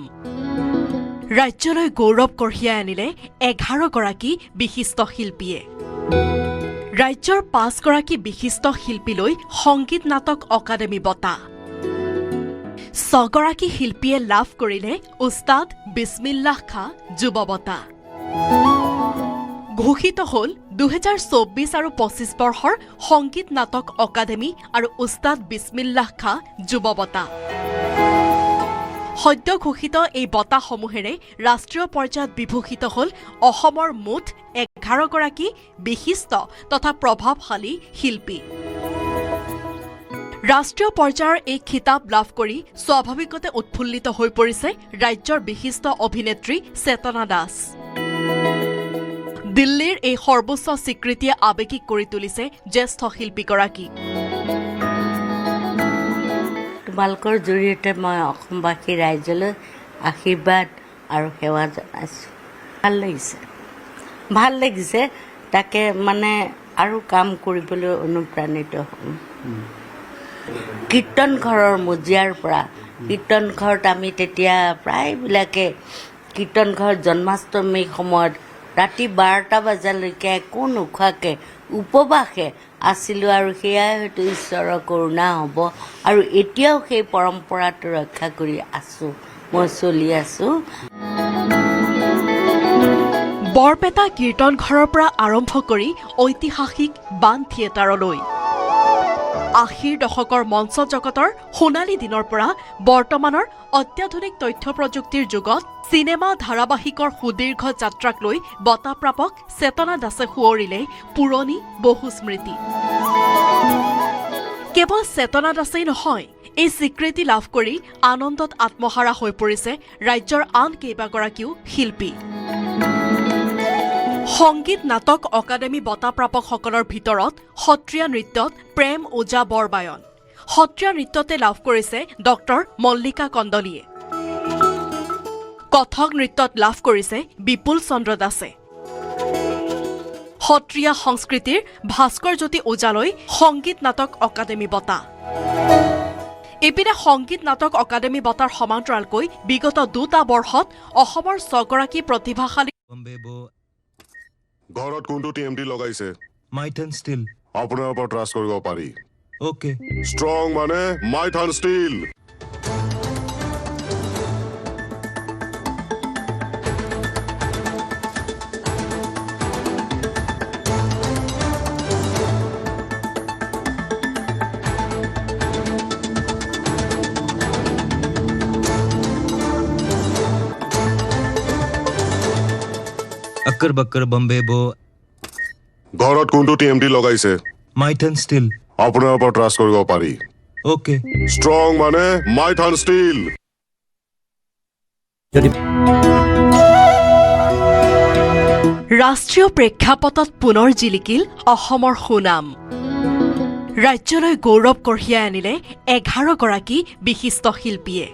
ৰাজ্যলৈ গৌৰৱ কঢ়িয়াই আনিলে 11গৰাকী বিশিষ্ট শিল্পীয়ে ৰাজ্যৰ 5গৰাকী বিশিষ্ট শিল্পীলৈ সংগীত নাটক অকাডেমী বঁটা 6গৰাকী শিল্পীয়ে লাভ কৰিলে উস্তাদ বিছমিল্লাহ খাঁ যুৱ বঁটা ঘোষিত হ'ল 2024 আৰু 25 বৰ্ষৰ সংগীত নাটক অকাডেমী আৰু উস্তাদ বিছমিল্লাহ খাঁ যুৱ বঁটা সদ্য ঘোষিত এই বঁটাসমূহেৰে ৰাষ্ট্ৰীয় পৰ্যায়ত বিভূষিত হ'ল অসমৰ মুঠ 11গৰাকী বিশিষ্ট তথা প্ৰভাৱশালী শিল্পী ৰাষ্ট্ৰীয় পৰ্যায়ৰ এই খিতাপ লাভ কৰি স্বাভাৱিকতে উৎফুল্লিত হৈ পৰিছে ৰাজ্যৰ বিশিষ্ট অভিনেত্ৰী চেতনা দাস দিল্লীৰ এই সৰ্বোচ্চ স্বীকৃতিয়ে আৱেগিক কৰি তুলিছে জ্যেষ্ঠ শিল্পীগৰাকী তোমালোকৰ জৰিয়তে মই অসমবাসী ৰাইজলৈ আশীৰ্বাদ আৰু সেৱা জনাইছোঁ ভাল লাগিছে তাকে মানে আৰু কাম কৰিবলৈ অনুপ্ৰাণিত হ'ম কীৰ্তন ঘৰৰ মজিয়াৰ পৰা কীৰ্তন ঘৰত আমি তেতিয়া প্ৰায়বিলাকে কীৰ্তন ঘৰ জন্মাষ্টমীৰ সময়ত ৰাতি 12টা বজালৈকে একো নোখোৱাকৈ উপবাসে আছিলোঁ আৰু সেয়াই হয়তো ঈশ্বৰৰ কৰোণা হ'ব আৰু এতিয়াও সেই পৰম্পৰাটো ৰক্ষা কৰি আছোঁ মই চলি আছোঁ বৰপেটা কীৰ্তন ঘৰৰ পৰা আৰম্ভ কৰি ঐতিহাসিক বাণ থিয়েটাৰলৈ 80ৰ দশকৰ মঞ্চ জগতৰ সোণালী দিনৰ পৰা বৰ্তমানৰ অত্যাধুনিক তথ্য প্ৰযুক্তিৰ যুগত চিনেমা ধাৰাবাহিকৰ সুদীৰ্ঘ যাত্ৰাক লৈ বঁটাপ্ৰাপক চেতনা দাসে সোঁৱৰিলে পুৰণি বহু স্মৃতি কেৱল চেতনা দাসেই নহয় এই স্বীকৃতি লাভ কৰি আনন্দত আত্মহাৰা হৈ পৰিছে ৰাজ্যৰ আন কেইবাগৰাকীও শিল্পী সংগীত নাটক অকাডেমী বঁটাপ্ৰাপকসকলৰ ভিতৰত সত্ৰীয়া নৃত্যত প্ৰেম ওজা বৰবায়ন সত্ৰীয়া নৃত্যতে লাভ কৰিছে ডক্টৰ মল্লিকা কন্দলীয়ে কথক নৃত্যত লাভ কৰিছে বিপুল চন্দ্ৰ দাসে সত্ৰীয়া সংস্কৃতিৰ ভাস্কৰ জ্যোতি ওজালৈ সংগীত নাটক অকাডেমী বঁটা এপিনে সংগীত নাটক অকাডেমী বঁটাৰ সমান্তৰালকৈ বিগত 2টা বৰ্ষত অসমৰ 6গৰাকী প্ৰতিভাশালী ঘৰত কোনটো TMT লগাইছে माइथन स्टील আপোনাৰ ওপৰত ট্ৰাষ্ট কৰিব পাৰি ओके ষ্ট্ৰং মানে মাইথান ষ্টীল अक्कर बक्कर बम्बे बो ঘৰত কোনটো TMT লগাইছে माइथन स्टील আপোনাৰ ওপৰত ট্ৰাষ্ট কৰিব পাৰি ओके ষ্ট্ৰং মানে মাইথান ষ্টীল ৰাষ্ট্ৰীয় প্ৰেক্ষাপটত পুনৰ জিলিকিল অসমৰ সুনাম। ৰাজ্যলৈ গৌৰৱ কঢ়িয়াই আনিলে 11গৰাকী বিশিষ্ট শিল্পীয়ে।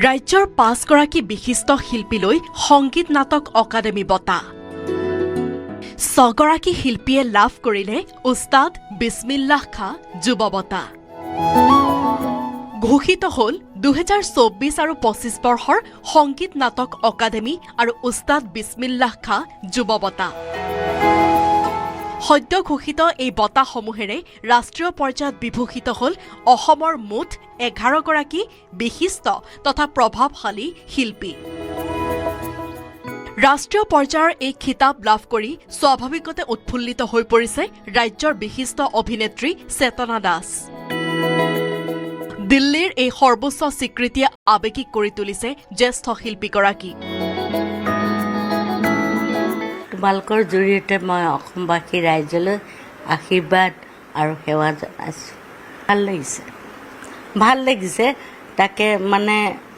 ৰাজ্যৰ 5গৰাকী বিশিষ্ট শিল্পীলৈ সংগীত নাটক অকাডেমী বঁটা। 6গৰাকী শিল্পীয়ে লাভ কৰিলে উস্তাদ বিছমিল্লাহ খাঁ যুৱ বঁটা। ঘোষিত হ'ল 2024 আৰু 25 বৰ্ষৰ সংগীত নাটক অকাডেমী আৰু উস্তাদ বিছমিল্লাহ খাঁ যুৱ বঁটা। সদ্য ঘোষিত এই বঁটাসমূহেৰে ৰাষ্ট্ৰীয় পৰ্যায়ত বিভূষিত হ'ল অসমৰ মুঠ 11গৰাকী বিশিষ্ট তথা প্ৰভাৱশালী শিল্পী। ৰাষ্ট্ৰীয় পৰ্যায়ৰ এই খিতাপ লাভ কৰি স্বাভাৱিকতে উৎফুল্লিত হৈ পৰিছে ৰাজ্যৰ বিশিষ্ট অভিনেত্ৰী চেতনা দাস। দিল্লীৰ এই সৰ্বোচ্চ স্বীকৃতিয়ে আৱেগিক কৰি তুলিছে জ্যেষ্ঠ শিল্পীগৰাকী। তোমালোকৰ জৰিয়তে মই অসমবাসী ৰাইজলৈ আশীৰ্বাদ আৰু সেৱা জনাইছোঁ। ভাল লাগিছে তাকে মানে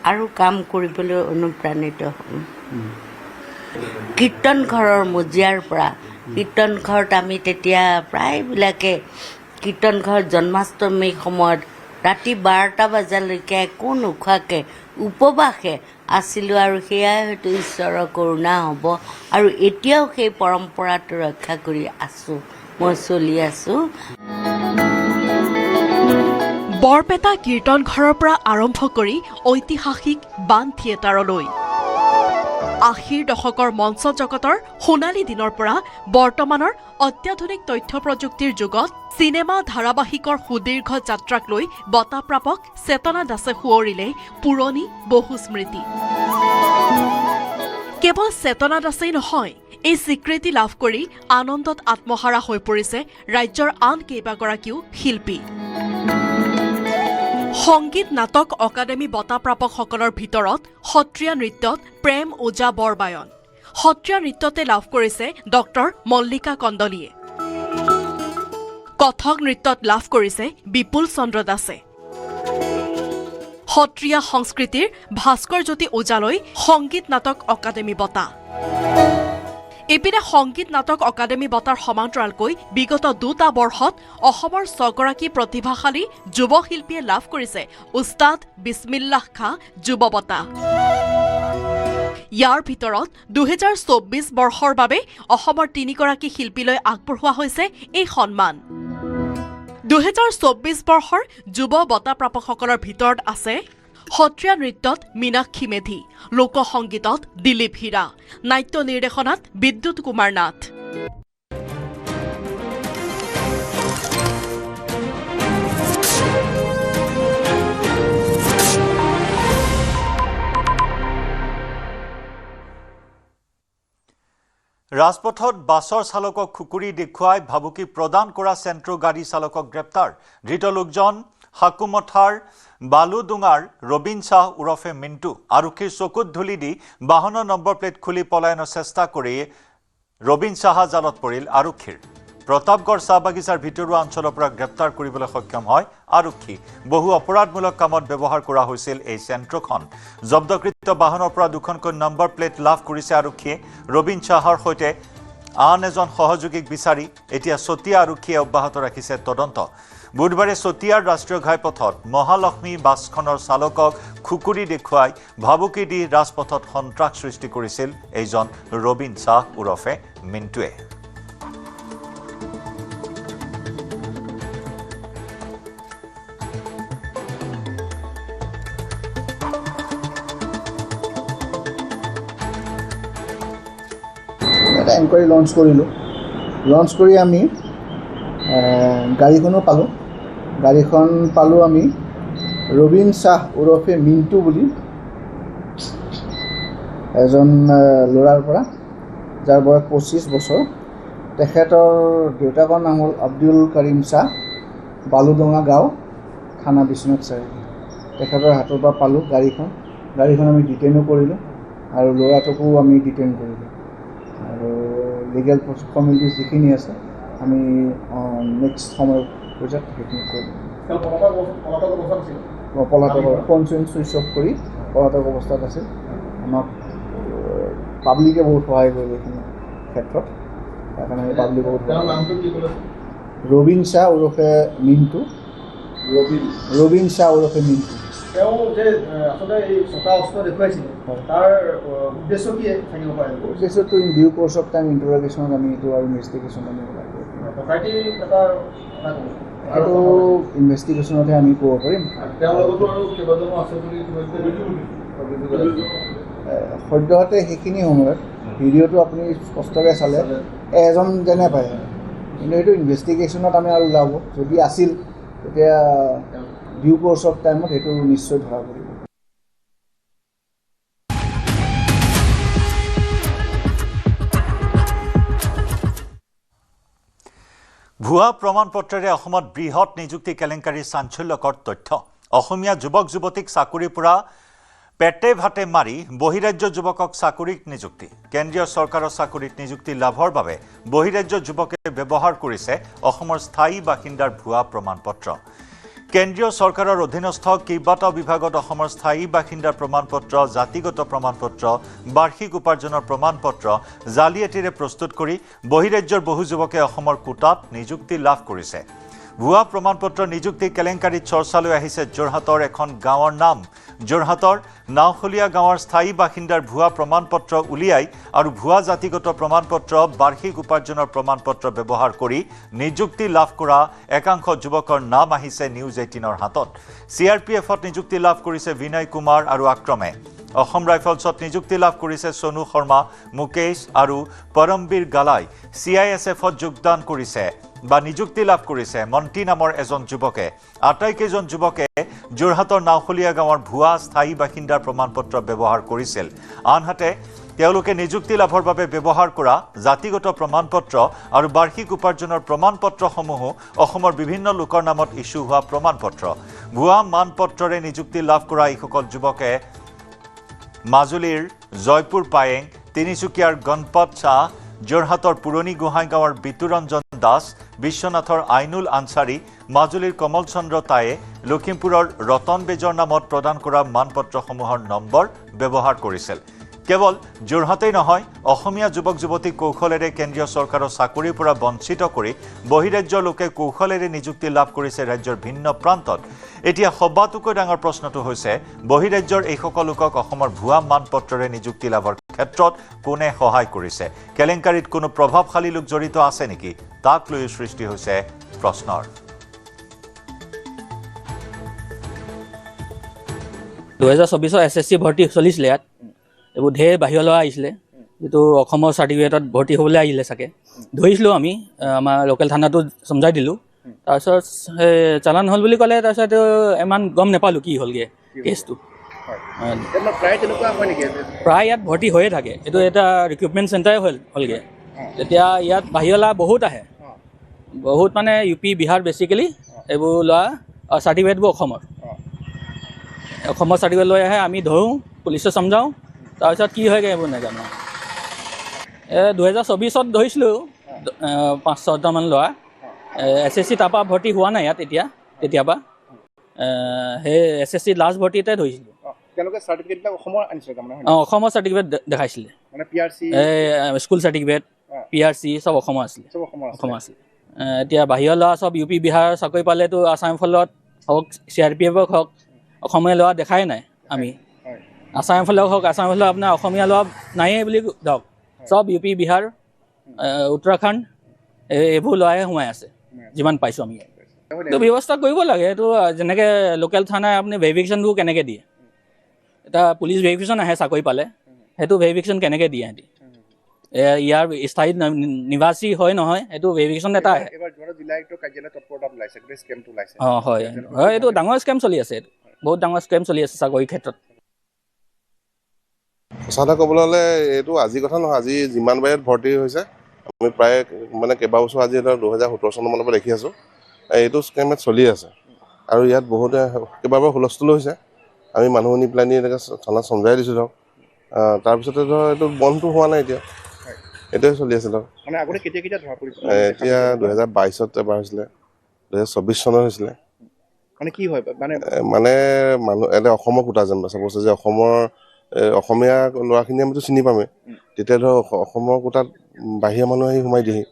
আৰু কাম কৰিবলৈ অনুপ্ৰাণিত হ'ম। কীৰ্তন ঘৰৰ মজিয়াৰ পৰা কীৰ্তন ঘৰত আমি তেতিয়া প্ৰায়বিলাকে কীৰ্তন ঘৰ জন্মাষ্টমীৰ সময়ত ৰাতি 12টা বজালৈকে একো নোখোৱাকৈ উপবাসে আছিলোঁ আৰু সেয়াই হয়তো ঈশ্বৰৰ কৰোণা হ'ব আৰু এতিয়াও সেই পৰম্পৰাটো ৰক্ষা কৰি আছোঁ, মই চলি আছোঁ। বৰপেটা কীৰ্তন ঘৰৰ পৰা আৰম্ভ কৰি ঐতিহাসিক বাণ থিয়েটাৰলৈ 80ৰ দশকৰ মঞ্চ জগতৰ সোণালী দিনৰ পৰা বৰ্তমানৰ অত্যাধুনিক তথ্য প্ৰযুক্তিৰ যুগত চিনেমা ধাৰাবাহিকৰ সুদীৰ্ঘ যাত্ৰাক লৈ বঁটাপ্ৰাপক চেতনা দাসে সোঁৱৰিলে পুৰণি বহু স্মৃতি। কেৱল চেতনা দাসেই নহয়, এই স্বীকৃতি লাভ কৰি আনন্দত আত্মহাৰা হৈ পৰিছে ৰাজ্যৰ আন কেইবাগৰাকীও শিল্পী। সংগীত নাটক অকাডেমী বঁটাপ্ৰাপকসকলৰ ভিতৰত সত্ৰীয়া নৃত্যত প্ৰেম ওজা বৰবায়ন, সত্ৰীয়া নৃত্যতে লাভ কৰিছে ডক্টৰ মল্লিকা কন্দলীয়ে, কথক নৃত্যত লাভ কৰিছে বিপুল চন্দ্ৰ দাসে, সত্ৰীয়া সংস্কৃতিৰ ভাস্কৰ জ্যোতি ওজালৈ সংগীত নাটক অকাডেমী বঁটা। ইপিনে সংগীত নাটক অকাডেমী বঁটাৰ সমান্তৰালকৈ বিগত 2টা বৰ্ষত অসমৰ 6গৰাকী প্ৰতিভাশালী যুৱ শিল্পীয়ে লাভ কৰিছে উস্তাদ বিছমিল্লাহ খাঁ যুৱ বঁটা। ইয়াৰ ভিতৰত 2024 বৰ্ষৰ বাবে অসমৰ 3গৰাকী শিল্পীলৈ আগবঢ়োৱা হৈছে এই সন্মান। 2024 বৰ্ষৰ যুৱ বঁটাপ্ৰাপকসকলৰ ভিতৰত আছে সত্ৰীয়া নৃত্যত মীনাক্ষী মেধি, লোকসংগীতত দিলীপ হীৰা, নাট্য নিৰ্দেশনাত বিদ্যুৎ কুমাৰ নাথ। ৰাজপথত বাছৰ চালকক খুকুৰি দেখুৱাই ভাবুকি প্ৰদান কৰা চেণ্ট্ৰ গাড়ী চালকক গ্ৰেপ্তাৰ। ধৃত লোকজন হাকুমথাৰ বালুডুঙাৰ ৰবীন শ্বাহ ওৰফে মিণ্টু। আৰক্ষীৰ চকুত ধূলি দি বাহনৰ নম্বৰ প্লেট খুলি পলায়নৰ চেষ্টা কৰি ৰবীন শ্বাহ জালত পৰিল আৰক্ষীৰ। প্ৰতাপগড় চাহ বাগিচাৰ ভিতৰুৱা অঞ্চলৰ পৰা গ্ৰেপ্তাৰ কৰিবলৈ সক্ষম হয় আৰক্ষী। বহু অপৰাধমূলক কামত ব্যৱহাৰ কৰা হৈছিল এই চেণ্ট্ৰখন। জব্দকৃত বাহনৰ পৰা 2খনকৈ নম্বৰ প্লেট লাভ কৰিছে আৰক্ষীয়ে। ৰবীন শ্বাহৰ সৈতে আন এজন সহযোগীক বিচাৰি এতিয়া চতিয়া আৰক্ষীয়ে অব্যাহত ৰাখিছে তদন্ত। বুধবাৰে চতিয়াৰ ৰাষ্ট্ৰীয় ঘাইপথত মহালক্ষ্মী বাছখনৰ চালকক খুকুৰি দেখুৱাই ভাবুকি দি ৰাজপথত সন্ত্ৰাস সৃষ্টি কৰিছিল এইজন ৰবীন শ্বাহ ওৰফে মিণ্টুৱে। এটা এনকুৱাৰী লঞ্চ কৰিলোঁ। লঞ্চ কৰি আমি গাড়ীখনো পালোঁ। গাড়ীখন পালোঁ আমি ৰবীন শ্বাহ ওৰফে মিণ্টু বুলি এজন ল'ৰাৰ পৰা, যাৰ বয়স 25 বছৰ। তেখেতৰ দেউতাকৰ নাম হ'ল আব্দুল কৰিম শ্বাহ, বালুডুঙা গাঁও, থানা বিশ্বনাথ চাৰিআলি। তেখেতৰ হাতৰ পৰা পালোঁ গাড়ীখন আমি ডিটেইনো কৰিলোঁ আৰু ল'ৰাটোকো আমি ডিটেইন কৰিলোঁ। আৰু লিগেল ফৰ্মেলিটিজ যিখিনি আছে আমি নেক্সট সময়ত পৰ্যায়ত সেইখিনি কৰিম। পলাতক ফোন চুইচ অফ কৰি পলাতক অৱস্থাত আছিল। আমাক পাব্লিকে বহুত সহায় কৰিলে এইখিনি ক্ষেত্ৰত সেইকাৰণে আমি পাব্লিক বহুত ৰবীন শ্বাহ ওৰফে মিণ্টু ৰবীন শ্বাহ ওৰফে মিণ্টু তেওঁ যে আচলতে এই ছটা অস্ত্ৰ দেখুৱাইছিলে তাৰ উদ্দেশ্য কি থাকিব পাৰে উদ্দেশ্যটো in due course of time ইণ্টাৰগেশ্যনত আমি এইটো আৰু ইনভেষ্টিগেশ্যন আমি ওলাই ডকাইতি এটা এইটো ইনভেষ্টিগেশ্যনতহে আমি ক'ব পাৰিম তেওঁৰ লগতো আৰু কেইবাজনো আছে বুলি সদ্যহতে সেইখিনি সময়ত ভিডিঅ'টো আপুনি স্পষ্টকৈ চালে এজন যেনে পায় কিন্তু সেইটো ইনভেষ্টিগেশ্যনত আমি আৰু ওলাব যদি আছিল তেতিয়া ডিউ কোৰ্চ অফ টাইমত সেইটো নিশ্চয় ধৰা পৰিব ভুৱা প্ৰমাণপত্ৰেৰে অসমত বৃহৎ নিযুক্তি কেলেংকাৰীৰ চাঞ্চল্যকৰ তথ্য অসমীয়া যুৱক যুৱতীক চাকৰিৰ পৰা পেটে ভাতে মাৰি বহিৰাজ্য যুৱকক চাকৰিত নিযুক্তি কেন্দ্ৰীয় চৰকাৰৰ চাকৰিত নিযুক্তি লাভৰ বাবে বহিৰাজ্য যুৱকে ব্যৱহাৰ কৰিছে অসমৰ স্থায়ী বাসিন্দাৰ ভুৱা প্ৰমাণপত্ৰ কেন্দ্ৰীয় চৰকাৰৰ অধীনস্থ কেইবাটাও বিভাগত অসমৰ স্থায়ী বাসিন্দাৰ প্ৰমাণপত্ৰ জাতিগত প্ৰমাণপত্ৰ বাৰ্ষিক উপাৰ্জনৰ প্ৰমাণপত্ৰ জালিয়াতিৰে প্ৰস্তুত কৰি বহিৰাজ্যৰ বহু যুৱকে অসমৰ কোটাত নিযুক্তি লাভ কৰিছে ভুৱা প্ৰমাণপত্ৰ নিযুক্তি কেলেংকাৰীত চৰ্চালৈ আহিছে যোৰহাটৰ এখন গাঁৱৰ নাম যোৰহাটৰ নাওখলীয়া গাঁৱৰ স্থায়ী বাসিন্দাৰ ভুৱা প্ৰমাণপত্ৰ উলিয়াই আৰু ভুৱা জাতিগত প্ৰমাণপত্ৰ বাৰ্ষিক উপাৰ্জনৰ প্ৰমাণপত্ৰ ব্যৱহাৰ কৰি নিযুক্তি লাভ কৰা একাংশ যুৱকৰ নাম আহিছে নিউজ 18ৰ হাতত CRPFত নিযুক্তি লাভ কৰিছে বিনয় কুমাৰ আৰু আক্ৰমে অসম ৰাইফলছত নিযুক্তি লাভ কৰিছে সোনু শৰ্মা মুকেশ আৰু পৰমবীৰ গালাই CISFত যোগদান কৰিছে বা নিযুক্তি লাভ কৰিছে মন্টি নামৰ এজন যুৱকে আটাইকেইজন যুৱকে যোৰহাটৰ নাওখলীয়া গাঁৱৰ ভুৱা স্থায়ী বাসিন্দাৰ প্ৰমাণপত্ৰ ব্যৱহাৰ কৰিছিল আনহাতে তেওঁলোকে নিযুক্তি লাভৰ বাবে ব্যৱহাৰ কৰা জাতিগত প্ৰমাণপত্ৰ আৰু বাৰ্ষিক উপাৰ্জনৰ প্ৰমাণপত্ৰসমূহ অসমৰ বিভিন্ন লোকৰ নামত ইস্যু হোৱা প্ৰমাণপত্ৰ ভুৱা মানপত্ৰৰে নিযুক্তি লাভ কৰা এইসকল যুৱকে মাজুলীৰ জয়পুৰ পায়েং তিনিচুকীয়াৰ গণপত শাহ যোৰহাটৰ পুৰণি গোহাঁইগাঁৱৰ বিতুৰঞ্জন দাস বিশ্বনাথৰ আইনুল আনচাৰী মাজুলীৰ কমল চন্দ্ৰ তায়ে লখিমপুৰৰ ৰতন বেজৰ নামত প্ৰদান কৰা মানপত্ৰসমূহৰ নম্বৰ ব্যৱহাৰ কৰিছিল কেৱল যোৰহাটেই নহয় অসমীয়া যুৱক যুৱতীক কৌশলেৰে কেন্দ্ৰীয় চৰকাৰৰ চাকৰিৰ পৰা বঞ্চিত কৰি বহিৰাজ্যৰ লোকে কৌশলেৰে নিযুক্তি লাভ কৰিছে ৰাজ্যৰ ভিন্ন প্ৰান্তত এতিয়া সবাতোকৈ ডাঙৰ প্ৰশ্নটো হৈছে বহিৰাজ্যৰ এইসকল লোকক অসমৰ ভুৱা মানপত্ৰৰে নিযুক্তি লাভৰ ক্ষেত্ৰত কোনে সহায় কৰিছে কেলেংকাৰীত কোনো প্ৰভাৱশালী লোক জড়িত আছে নেকি তাক লৈ সৃষ্টি হৈছে প্ৰশ্নৰ 2024 SSC ভৰ্তি চলিছিলে ইয়াত এইবোৰ ঢেৰ বাহিৰলৈ আহিছিলে যিটো অসমৰ চাৰ্টিফিকেটত ভৰ্তি হ'বলৈ আহিলে চাগে ধৰিছিলোঁ আমি আমাৰ লোকেল থানাটো সমজাই দিলোঁ তাৰপিছত চালান হ'ল বুলি ক'লে তাৰপিছত ইমান গম নাপালোঁ কি হ'লগৈ কেছটো প্ৰায় ইয়াত ভৰ্তি হৈয়ে থাকে এইটো এটা ৰিক্ৰুটমেণ্ট চেণ্টাৰে হ'লগৈ তেতিয়া ইয়াত বাহিৰলৈ বহুত আহে বহুত মানে UP বিহাৰ বেচিকেলি এইবোৰ লোৱা চাৰ্টিফিকেটবোৰ অসমৰ চাৰ্টিফিকেট লৈ আহে আমি ধৰোঁ পুলিচে সমজাওঁ তাৰপিছত কি হয়গৈ এইবোৰ নাজানো 2024ত ধৰিছিলোঁ 5-6টামান ল'ৰা SSC তাৰপৰা ভৰ্তি হোৱা নাই ইয়াত তেতিয়াবা সেই SSC লাষ্ট ভৰ্তিতে ধৰিছিলোঁ অসমৰ চাৰ্টিফিকেট দেখাইছিলে স্কুল চাৰ্টিফিকেট PRC চব অসমৰ আছিলে এতিয়া বাহিৰৰ ল'ৰা চব UP বিহাৰ চাকৰি পালেতো আছাম ৰাইফলত হওক CRPFক হওক অসমীয়া ল'ৰা দেখাই নাই আমি আছাম ৰাইফলক হওক আছাম ৰাইফলত আপোনাৰ অসমীয়া ল'ৰা নায়েই বুলি ধৰক চব UP বিহাৰ উত্তৰাখণ্ড এইবোৰ ল'ৰাই সোমাই আছে যিমান পাইছোঁ আমি এইটো ব্যৱস্থা কৰিব লাগে এইটো যেনেকৈ লোকেল থানাই আপুনি ভেৰিফিকেশ্যনবোৰ কেনেকৈ দিয়ে এটা পুলিচ ভেৰিফিকেশ্যন আহে চাকৰি পালে সেইটো ভেৰিফিকেশ্যন কেনেকৈ দিয়ে সিহঁতি ইয়াৰ স্থায়ী নিবাসী হয় নহয় এইটো ভেৰিফিকেশ্যন এটা আহে অঁ হয় এইটো ডাঙৰ স্কেম চলি আছে বহুত ডাঙৰ স্কেম চলি আছে চাকৰিৰ ক্ষেত্ৰত সঁচা কথা ক'বলৈ হ'লে এইটো আজি কথা নহয় আজি যিমান বাৰ ভৰ্তি হৈছে আমি প্ৰায় মানে কেইবাবছৰ আজি 2017 চনৰ পৰা দেখি আছোঁ এইটো স্কেমত চলি আছে আৰু ইয়াত বহুতে কেইবাবাৰ হুলস্থুল হৈছে আমি মানুহ নি পেলাই নি এনেকৈ থানাত সমজাই দিছোঁ ধৰক তাৰপিছতে ধৰ এইটো বন্ধটো হোৱা নাই এতিয়া এইটোৱে চলি আছে ধৰক এতিয়া 2022ত এবাৰ হৈছিলে 2024 চনত হৈছিলে মানে কি হয় মানে মানুহ এটা অসমৰ কোটা যেন চাপ'জ যে অসমৰ অসমীয়া ল'ৰাখিনি আমিতো চিনি পামেই তেতিয়া ধৰক অসমৰ কোটাত বাহিৰা মানুহ আহি সোমাই দিয়েহি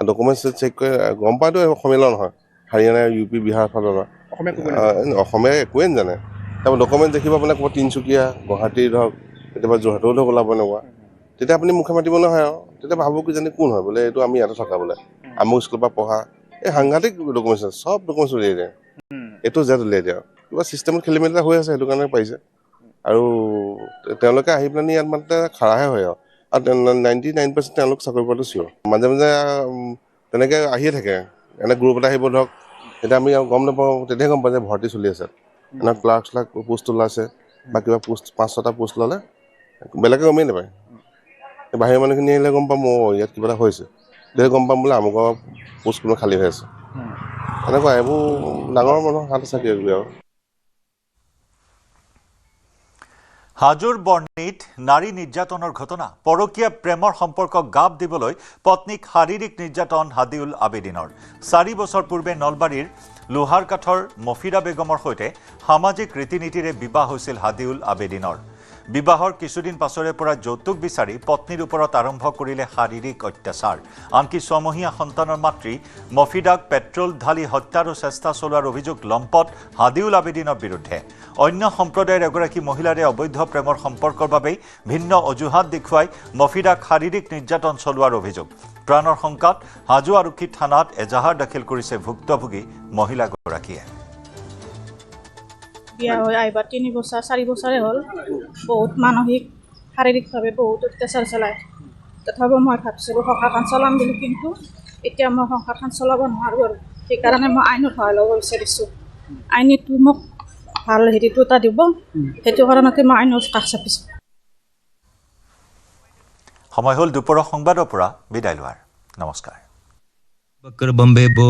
ডকুমেণ্টছ চেক কৰি গম পায়তো অসমীয়া ল'ৰা নহয় হাৰিয়ানা UP বিহাৰ ফালৰ পৰা অসমীয়া একোৱে নাজানে তাৰপৰা ডকুমেণ্ট দেখিব আপোনাৰ ক'ৰবাত তিনিচুকীয়া গুৱাহাটী ধৰক কেতিয়াবা যোৰহাটৰো ধৰক ওলাব এনেকুৱা তেতিয়া আপুনি মুখে মাতিব নহয় আৰু তেতিয়া ভাবোঁ কি জানি কোন হয় বোলে এইটো আমি ইয়াতে থকা বোলে আমুক স্কুলৰ পৰা পঢ়া এই সাংঘাতিক ডকুমেণ্টছ চব ডকুমেণ্টছ উলিয়াই দিয়ে এইটো জেড উলিয়াই দিয়ে কিবা ছিষ্টেমত খেলি মেলি হৈ আছে সেইটো কাৰণে পাৰিছে আৰু তেওঁলোকে আহি পেলাই ইয়াত মাত্ৰা খাৰাহে হয় আৰু 99% তেওঁলোক চাকৰি পোৱাটো চিয়ৰ মাজে মাজে তেনেকৈ আহিয়ে থাকে এনে গ্ৰুপ এটা আহিব ধৰক এতিয়া আমি গম নাপাওঁ তেতিয়াহে গম পাওঁ যে ভৰ্তি চলি আছে এনে ক্লাৰ্ক পোষ্ট ওলাইছে বা কিবা পোষ্ট 5-6টা পোষ্ট ল'লে বেলেগে গমেই নাপায় বাহিৰৰ মানুহখিনি আহিলে গম পাম ইয়াত কিবা এটা হৈছে তেতিয়া গম পাম বোলে আমুকৰ পোষ্ট কোনো খালী হৈ আছে এনেকুৱা এইবোৰ ডাঙৰ মানুহ হাত আছে কিবা আৰু হাজোৰ বৰ্ণিত নাৰী নিৰ্যাতনৰ ঘটনা পৰকীয়া প্ৰেমৰ সম্পৰ্কক গাপ দিবলৈ পত্নীক শাৰীৰিক নিৰ্যাতন হাদিউল আবেদিনৰ 4 বছৰ পূৰ্বে নলবাৰীৰ লোহাৰকাঠৰ মফিদা বেগমৰ সৈতে সামাজিক ৰীতি নীতিৰে বিবাহ হৈছিল হাদিউল আবেদিনৰ বিবাহৰ কিছুদিন পাছৰে পৰা যৌতুক বিচাৰি পত্নীৰ ওপৰত আৰম্ভ কৰিলে শাৰীৰিক অত্যাচাৰ আনকি 6 মহীয়া সন্তানৰ মাতৃ মফিদাক পেট্ৰল ঢালি হত্যাৰো চেষ্টা চলোৱাৰ অভিযোগ লম্পট হাদিউল আবেদিনৰ বিৰুদ্ধে অন্য সম্প্ৰদায়ৰ এগৰাকী মহিলাৰে অবৈধ প্ৰেমৰ সম্পৰ্কৰ বাবে ভিন্ন অজুহাত দেখুৱাই মফিদাক শাৰীৰিক নিৰ্যাতন চলোৱাৰ অভিযোগ প্ৰাণৰ শংকাত হাজো আৰক্ষী থানাত এজাহাৰ দাখিল কৰিছে ভুক্তভোগী মহিলাগৰাকীয়ে বিয়া হৈ আহিবা 3 বছৰ 4 বছৰে হ'ল বহুত মানসিক শাৰীৰিকভাৱে বহুত অত্যাচাৰ চলায় তথাপিও মই ভাবিছিলোঁ সংসাৰখন চলাম বুলি কিন্তু এতিয়া মই সংসাৰখন চলাব নোৱাৰোঁ আৰু সেইকাৰণে মই আইনত সহায় ল'ব বিচাৰিছোঁ আইনটো মোক ভাল হেৰিটো এটা দিব সেইটো কাৰণতে মই আইনত কাষ চাপিছোঁ সময় হ'ল দুপৰৰ সংবাদৰ পৰা বিদায় লোৱাৰ নমস্কাৰ बकर बम्बे बो